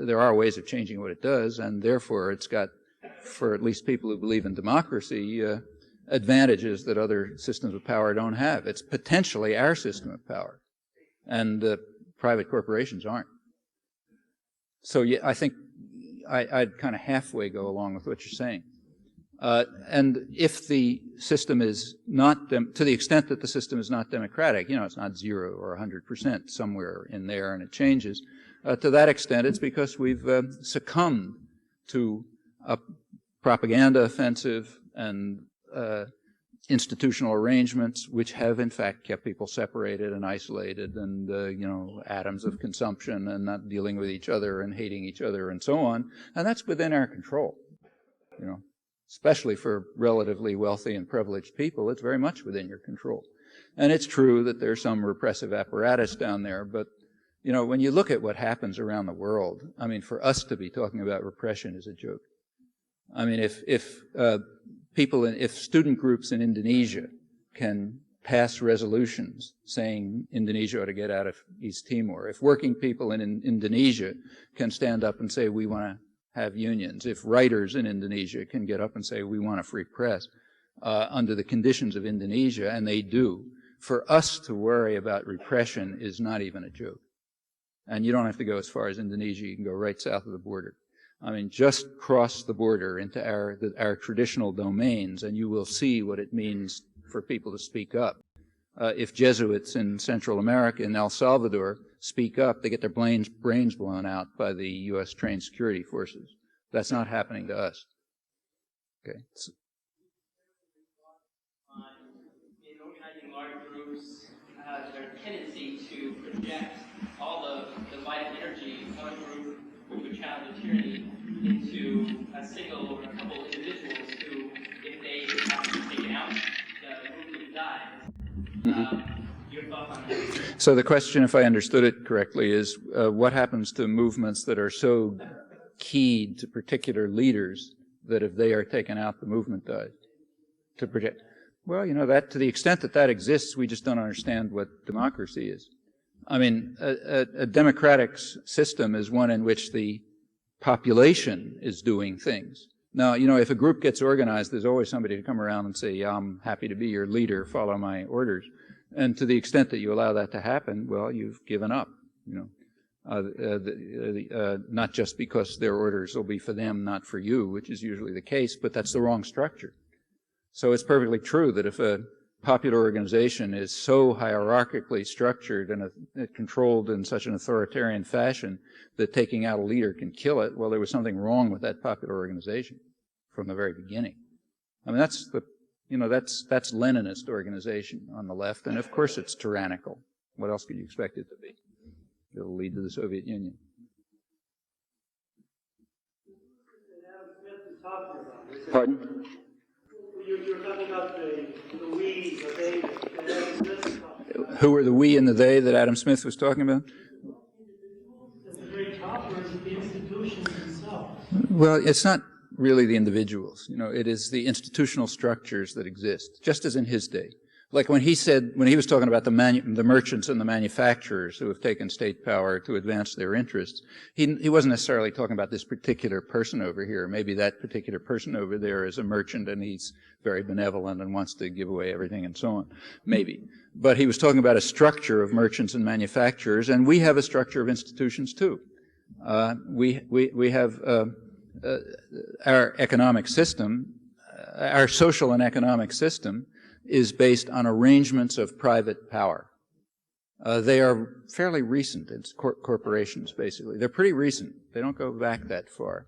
There are ways of changing what it does, and therefore it's got, for at least people who believe in democracy, advantages that other systems of power don't have. It's potentially our system of power, and private corporations aren't. So yeah, I think I'd kind of halfway go along with what you're saying. And if the system is not, to the extent that the system is not democratic, you know, it's not 0 or 100%, somewhere in there and it changes, to that extent it's because we've succumbed to a propaganda offensive and institutional arrangements which have in fact kept people separated and isolated and, you know, atoms of consumption and not dealing with each other and hating each other and so on. And that's within our control, you know. Especially for relatively wealthy and privileged people, it's very much within your control. And it's true that there's some repressive apparatus down there, but, you know, when you look at what happens around the world, I mean, for us to be talking about repression is a joke. I mean, if student groups in Indonesia can pass resolutions saying Indonesia ought to get out of East Timor, if working people in Indonesia can stand up and say we want to have unions, if writers in Indonesia can get up and say we want a free press under the conditions of Indonesia, and they do, for us to worry about repression is not even a joke. And you don't have to go as far as Indonesia, you can go right south of the border. I mean, just cross the border into our traditional domains and you will see what it means for people to speak up. If Jesuits in Central America, in El Salvador, speak up, they get their brains blown out by the U.S. trained security forces. That's not happening to us. Okay.
In organizing large groups, there's a tendency to project all the vital energy of a group which would challenge tyranny into a single or a couple of individuals who, if they have to be taken out, the group would die. Your thoughts on that?
So the question, if I understood it correctly, is what happens to movements that are so keyed to particular leaders that if they are taken out, the movement dies? To project. Well, you know, that to the extent that that exists, we just don't understand what democracy is. I mean, a democratic system is one in which the population is doing things. Now, you know, if a group gets organized, there's always somebody to come around and say, yeah, I'm happy to be your leader, follow my orders. And to the extent that you allow that to happen, well, you've given up, you know. Not just because their orders will be for them, not for you, which is usually the case, but that's the wrong structure. So it's perfectly true that if a popular organization is so hierarchically structured and controlled in such an authoritarian fashion that taking out a leader can kill it, well, there was something wrong with that popular organization from the very beginning. I mean, that's Leninist organization on the left, and of course it's tyrannical. What else could you expect it to be? It'll lead to the Soviet Union. Pardon?
You were talking about the we, the they, that Adam Smith was talking about.
Who were the we and the they that Adam Smith was talking about?
At the very top, or is it the institutions themselves?
Well, it's not really the individuals. You know, it is the institutional structures that exist, just as in his day. Like when he was talking about the merchants and the manufacturers who have taken state power to advance their interests, he wasn't necessarily talking about this particular person over here. Maybe that particular person over there is a merchant and he's very benevolent and wants to give away everything and so on. Maybe. But he was talking about a structure of merchants and manufacturers, and we have a structure of institutions too. We have our economic system, our social and economic system is based on arrangements of private power. They are fairly recent. It's corporations, basically. They're pretty recent. They don't go back that far.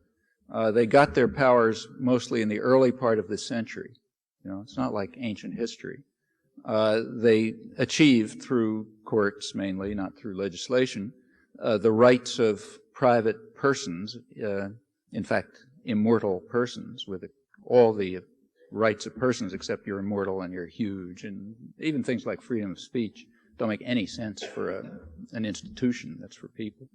They got their powers mostly in the early part of this century. You know, it's not like ancient history. They achieved through courts mainly, not through legislation, the rights of private persons, in fact, immortal persons with all the rights of persons except you're immortal and you're huge, and even things like freedom of speech don't make any sense for an institution that's for people.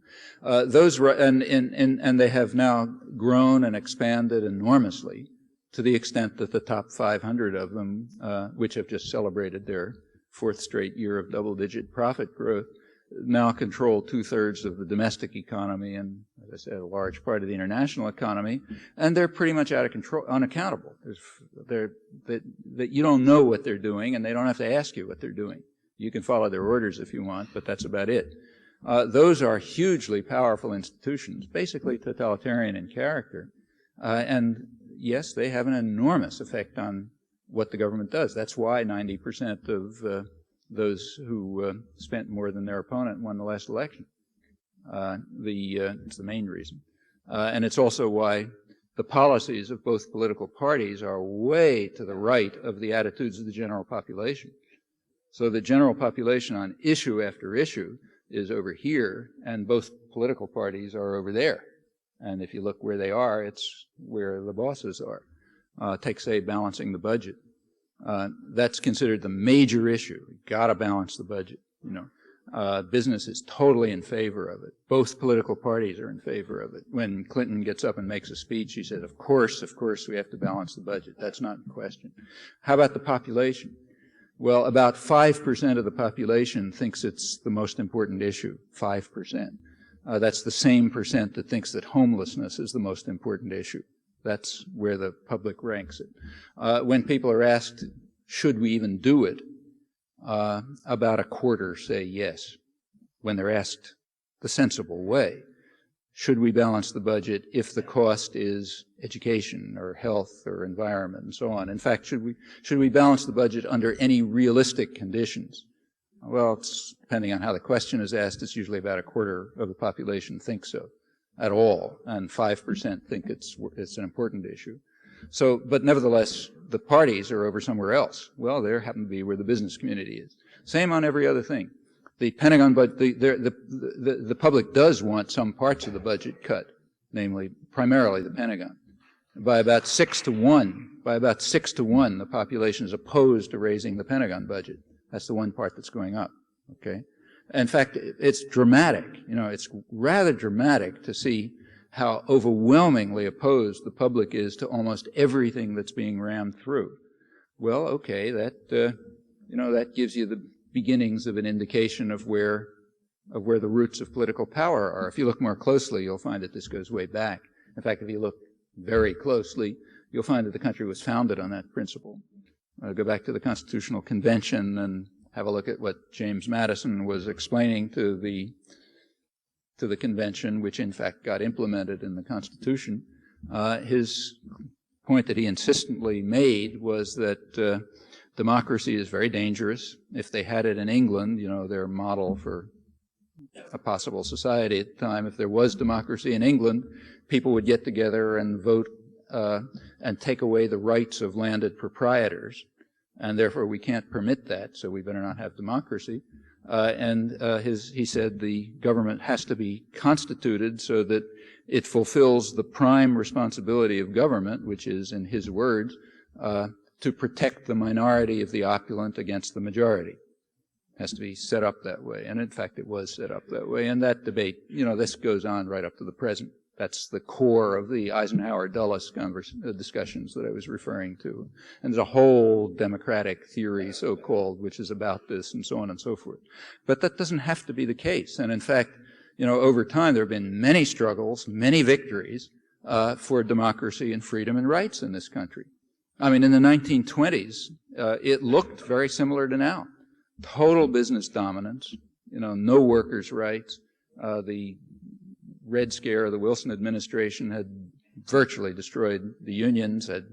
And they have now grown and expanded enormously to the extent that the top 500 of them, which have just celebrated their 4th straight year of double-digit profit growth, now control 2/3 of the domestic economy and, as I said, a large part of the international economy, and they're pretty much out of control, unaccountable. That you don't know what they're doing, and they don't have to ask you what they're doing. You can follow their orders if you want, but that's about it. Those are hugely powerful institutions, basically totalitarian in character, and yes, they have an enormous effect on what the government does. That's why 90% of those who spent more than their opponent won the last election. It's the main reason. And it's also why the policies of both political parties are way to the right of the attitudes of the general population. So the general population on issue after issue is over here, and both political parties are over there. And if you look where they are, it's where the bosses are. Take, say, balancing the budget. That's considered the major issue. You've got to balance the budget, you know. Business is totally in favor of it. Both political parties are in favor of it. When Clinton gets up and makes a speech, he said, of course, we have to balance the budget. That's not in question. How about the population? Well, about 5% of the population thinks it's the most important issue, 5%. That's the same percent that thinks that homelessness is the most important issue. That's where the public ranks it. When people are asked, should we even do it, about a quarter say yes, when they're asked the sensible way. Should we balance the budget if the cost is education or health or environment and so on? In fact, should we balance the budget under any realistic conditions? Well, it's depending on how the question is asked, it's usually about a quarter of the population think so at all, and 5% think it's an important issue. So, but nevertheless, the parties are over somewhere else. Well, they happen to be where the business community is. Same on every other thing. The Pentagon, but the public does want some parts of the budget cut, namely, primarily the Pentagon. By about 6 to 1, the population is opposed to raising the Pentagon budget. That's the one part that's going up, okay? In fact, it's dramatic. You know, it's rather dramatic to see how overwhelmingly opposed the public is to almost everything that's being rammed through. Well, okay, that gives you the beginnings of an indication of where the roots of political power are. If you look more closely, you'll find that this goes way back. In fact, if you look very closely, you'll find that the country was founded on that principle. Go back to the Constitutional Convention and have a look at what James Madison was explaining to the convention, which in fact got implemented in the Constitution. His point that he insistently made was that democracy is very dangerous. If they had it in England, you know, their model for a possible society at the time, if there was democracy in England, people would get together and vote and take away the rights of landed proprietors. And therefore we can't permit that, so we better not have democracy. He said the government has to be constituted so that it fulfills the prime responsibility of government, which is, in his words, to protect the minority of the opulent against the majority. It has to be set up that way. And in fact, it was set up that way. And that debate, you know, this goes on right up to the present. That's the core of the Eisenhower Dulles discussions that I was referring to. And there's a whole democratic theory, so-called, which is about this and so on and so forth. But that doesn't have to be the case. And in fact, you know, over time there have been many struggles, many victories for democracy and freedom and rights in this country. I mean, in the 1920s, it looked very similar to now. Total business dominance, you know, no workers' rights. The Red Scare of the Wilson administration had virtually destroyed the unions, had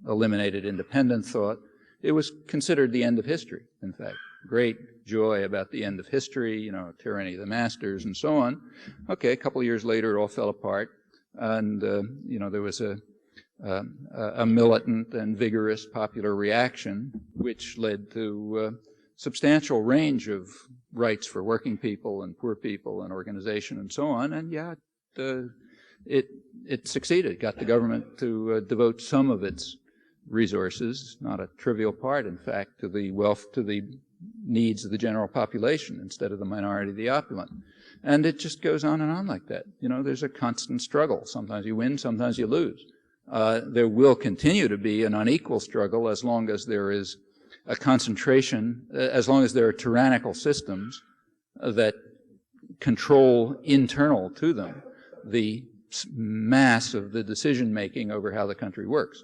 eliminated independent thought. It was considered the end of history, in fact. Great joy about the end of history, you know, tyranny of the masters and so on. Okay, a couple of years later, it all fell apart. And, you know, there was a militant and vigorous popular reaction, which led to substantial range of rights for working people and poor people and organization and so on. And yeah, it succeeded. It got the government to devote some of its resources, not a trivial part, in fact, to the wealth, to the needs of the general population instead of the minority of the opulent. And it just goes on and on like that. You know, there's a constant struggle. Sometimes you win, sometimes you lose. There will continue to be an unequal struggle as long as there is a concentration, as long as there are tyrannical systems that control internal to them the mass of the decision-making over how the country works.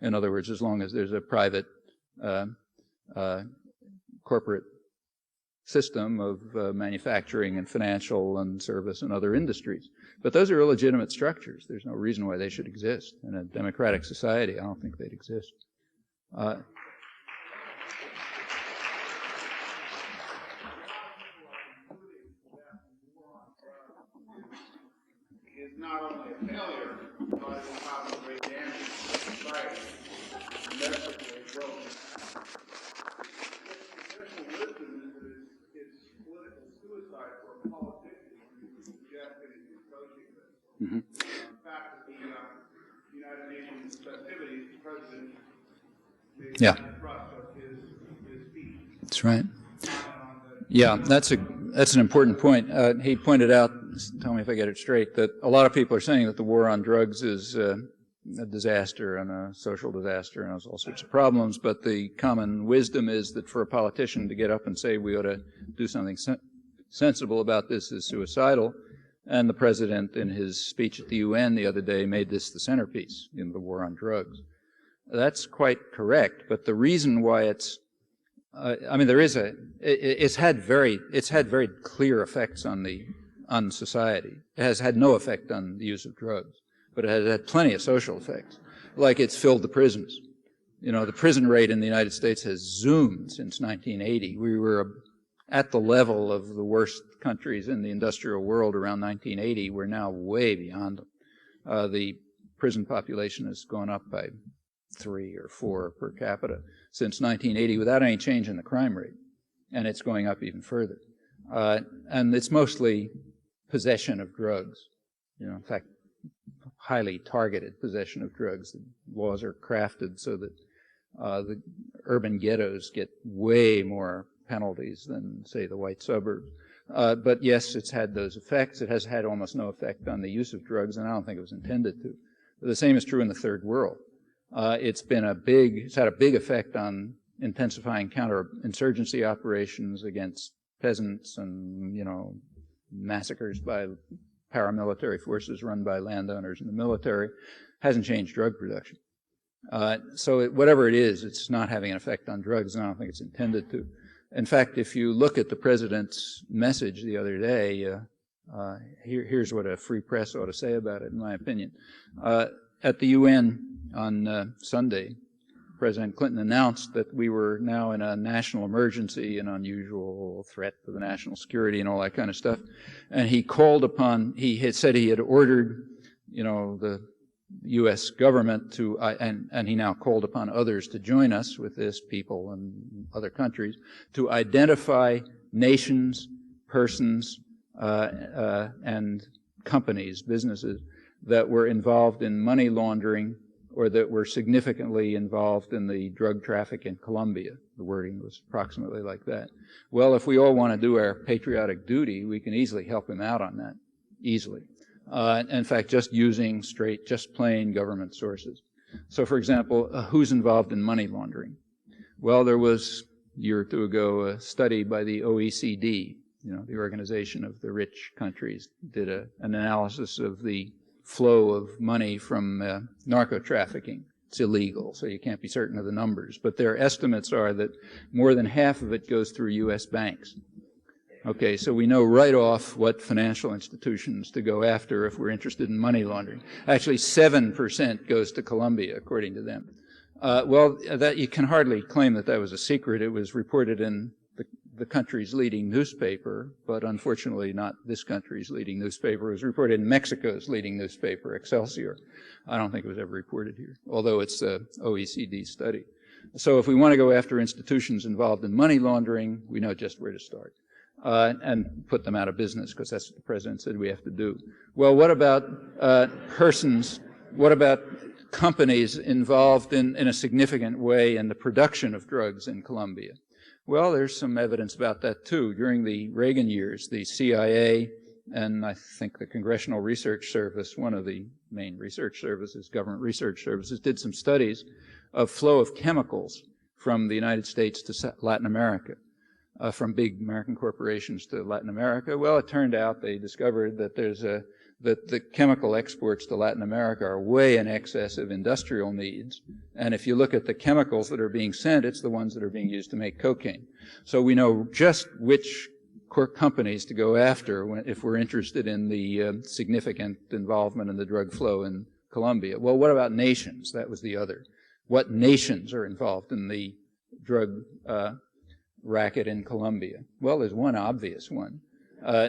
In other words, as long as there's a private corporate system of manufacturing and financial and service and other industries. But those are illegitimate structures. There's no reason why they should exist. In a democratic society, I don't think they'd exist.
Is not only a failure, but it will cause great damage to society. And that's what we're broken. Personal wisdom is political suicide for a politician who suggests that he's approaching this. In fact, at the United Nations festivities, the president made the thrust of his speech.
That's right. Yeah, that's an important point. He pointed out, tell me if I get it straight, that a lot of people are saying that the war on drugs is a disaster and a social disaster and has all sorts of problems, but the common wisdom is that for a politician to get up and say we ought to do something sensible about this is suicidal. And the president, in his speech at the UN the other day, made this the centerpiece in the war on drugs. That's quite correct, but the reason why it's I mean, it's had very clear effects on society. It has had no effect on the use of drugs, but it has had plenty of social effects. Like it's filled the prisons. You know, the prison rate in the United States has zoomed since 1980. We were at the level of the worst countries in the industrial world around 1980. We're now way beyond them. The prison population has gone up by 3 or 4 per capita since 1980 without any change in the crime rate, and it's going up even further. And it's mostly possession of drugs, you know, in fact, highly targeted possession of drugs. The laws are crafted so that the urban ghettos get way more penalties than, say, the white suburbs. But yes, it's had those effects. It has had almost no effect on the use of drugs, and I don't think it was intended to. The same is true in the third world. It's had a big effect on intensifying counterinsurgency operations against peasants and, you know, massacres by paramilitary forces run by landowners in the military. Hasn't changed drug production. So whatever it is, it's not having an effect on drugs, and I don't think it's intended to. In fact, if you look at the president's message the other day, here's what a free press ought to say about it, in my opinion. At the UN on Sunday, President Clinton announced that we were now in a national emergency, an unusual threat to the national security and all that kind of stuff. And he called upon, he had said he had ordered, the U.S. government to, and he now called upon others to join us with this, people and other countries, to identify nations, persons, and companies, businesses, that were involved in money laundering or that were significantly involved in the drug traffic in Colombia. The wording was approximately like that. Well, if we all want to do our patriotic duty, we can easily help him out on that, easily. In fact, just using just plain government sources. So, for example, who's involved in money laundering? Well, there was, a year or two ago, a study by the OECD, the Organization of the Rich Countries, did an analysis of the flow of money from narco-trafficking. It's illegal, so you can't be certain of the numbers. But their estimates are that more than half of it goes through U.S. banks. Okay, so we know right off what financial institutions to go after if we're interested in money laundering. Actually, 7% goes to Colombia, according to them. Well, that you can hardly claim that that was a secret. It was reported in the country's leading newspaper, but unfortunately not this country's leading newspaper. It was reported in Mexico's leading newspaper, Excelsior. I don't think it was ever reported here, although it's an OECD study. So if we want to go after institutions involved in money laundering, we know just where to start. And put them out of business, because that's what the president said we have to do. Well, what about persons? What about companies involved in a significant way in the production of drugs in Colombia? Well, there's some evidence about that too. During the Reagan years, the CIA and I think the Congressional Research Service, one of the main research services, government research services, did some studies of flow of chemicals from the United States to Latin America. From big American corporations to Latin America. Well, it turned out they discovered that that the chemical exports to Latin America are way in excess of industrial needs. And if you look at the chemicals that are being sent, it's the ones that are being used to make cocaine. So we know just which companies to go after if we're interested in the significant involvement in the drug flow in Colombia. Well, what about nations? That was the other. What nations are involved in the drug racket in Colombia? Well, there's one obvious one,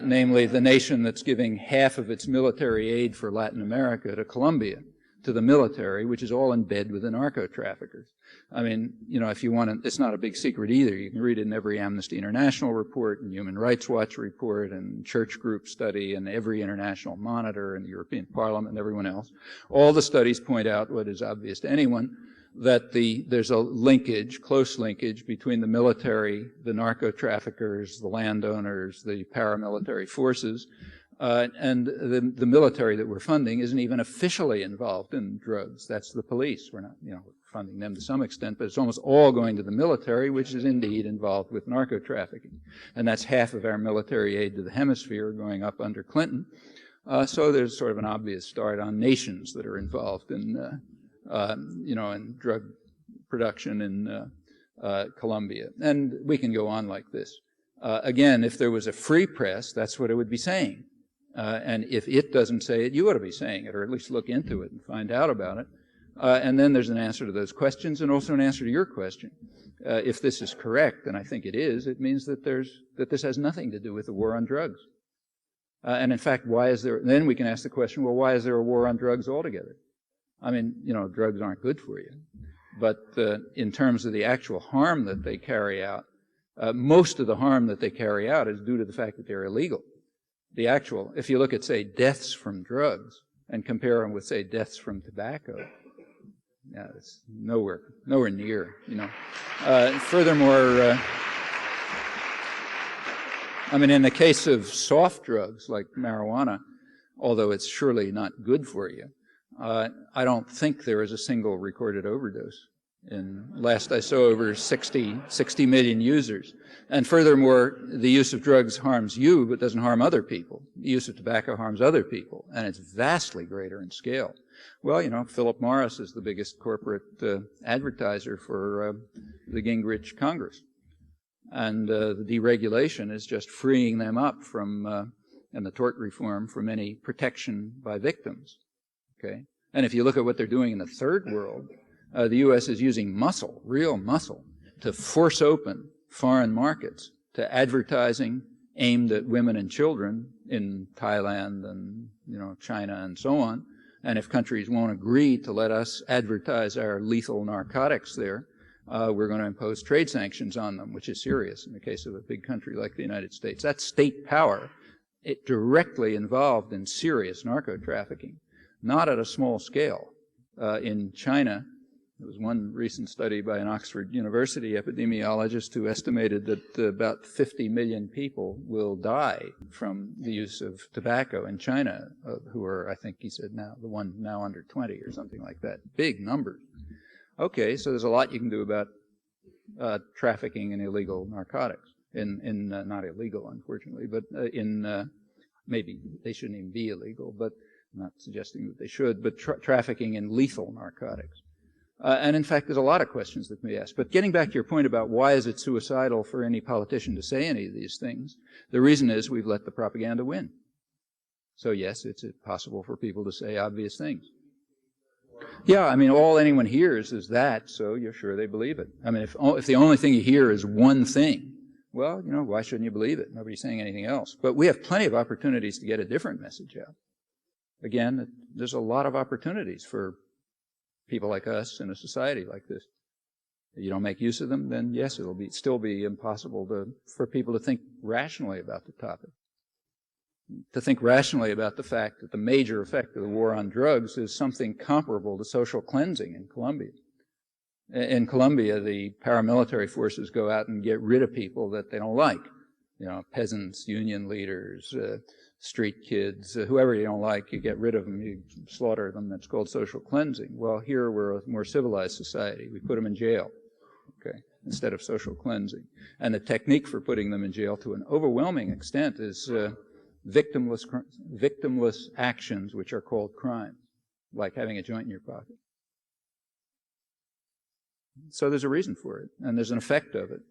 namely the nation that's giving half of its military aid for Latin America to Colombia, to the military, which is all in bed with the narco-traffickers. I mean, if you want to, it's not a big secret either. You can read it in every Amnesty International report and Human Rights Watch report and Church Group study and every international monitor and the European Parliament and everyone else. All the studies point out what is obvious to anyone, that there's a linkage, close linkage, between the military, the narco-traffickers, the landowners, the paramilitary forces, and the military that we're funding isn't even officially involved in drugs. That's the police. We're not, funding them to some extent, but it's almost all going to the military, which is indeed involved with narco-trafficking. And that's half of our military aid to the hemisphere going up under Clinton. So there's sort of an obvious start on nations that are involved in in drug production in Colombia. And we can go on like this. Again, if there was a free press, that's what it would be saying. And if it doesn't say it, you ought to be saying it, or at least look into it and find out about it. And then there's an answer to those questions and also an answer to your question. If this is correct, and I think it is, it means that this has nothing to do with the war on drugs. And in fact, then we can ask the question, well, why is there a war on drugs altogether? I mean, drugs aren't good for you. But in terms of the actual harm that they carry out, most of the harm that they carry out is due to the fact that they're illegal. If you look at, say, deaths from drugs and compare them with, say, deaths from tobacco, it's nowhere near, Furthermore, I mean, in the case of soft drugs like marijuana, although it's surely not good for you, I don't think there is a single recorded overdose And last I saw, over 60 million users. And furthermore, the use of drugs harms you, but doesn't harm other people. The use of tobacco harms other people, and it's vastly greater in scale. Well, you know, Philip Morris is the biggest corporate advertiser for the Gingrich Congress. And the deregulation is just freeing them up from, and the tort reform, from any protection by victims. Okay? And if you look at what they're doing in the third world, the U.S. is using muscle, real muscle, to force open foreign markets to advertising aimed at women and children in Thailand and, you know, China and so on. And if countries won't agree to let us advertise our lethal narcotics there, we're going to impose trade sanctions on them, which is serious in the case of a big country like the United States. That's state power. It directly involved in serious narco-trafficking, not at a small scale. In China, there was one recent study by an Oxford University epidemiologist who estimated that about 50 million people will die from the use of tobacco in China, who are, I think he said now, the one now under 20 or something like that. Big numbers. Okay, so there's a lot you can do about trafficking in illegal narcotics. Not illegal, unfortunately, but maybe they shouldn't even be illegal, but I'm not suggesting that they should, but trafficking in lethal narcotics. And in fact, there's a lot of questions that can be asked. But getting back to your point about why is it suicidal for any politician to say any of these things, the reason is we've let the propaganda win. So yes, it's possible for people to say obvious things. Yeah, I mean, all anyone hears is that, so you're sure they believe it. I mean, if the only thing you hear is one thing, well, you know, why shouldn't you believe it? Nobody's saying anything else. But we have plenty of opportunities to get a different message out. Again, there's a lot of opportunities for people like us in a society like this. If you don't make use of them, then yes, it'll still be impossible for people to think rationally about the topic. To think rationally about the fact that the major effect of the war on drugs is something comparable to social cleansing in Colombia. In Colombia, the paramilitary forces go out and get rid of people that they don't like. You know, peasants, union leaders, street kids, whoever you don't like, you get rid of them, you slaughter them. That's called social cleansing. Well, here we're a more civilized society. We put them in jail, okay, instead of social cleansing. And the technique for putting them in jail to an overwhelming extent is victimless actions, which are called crimes, like having a joint in your pocket. So there's a reason for it, and there's an effect of it,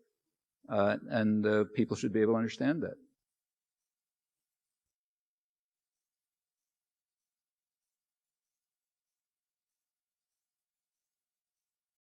and people should be able to understand that.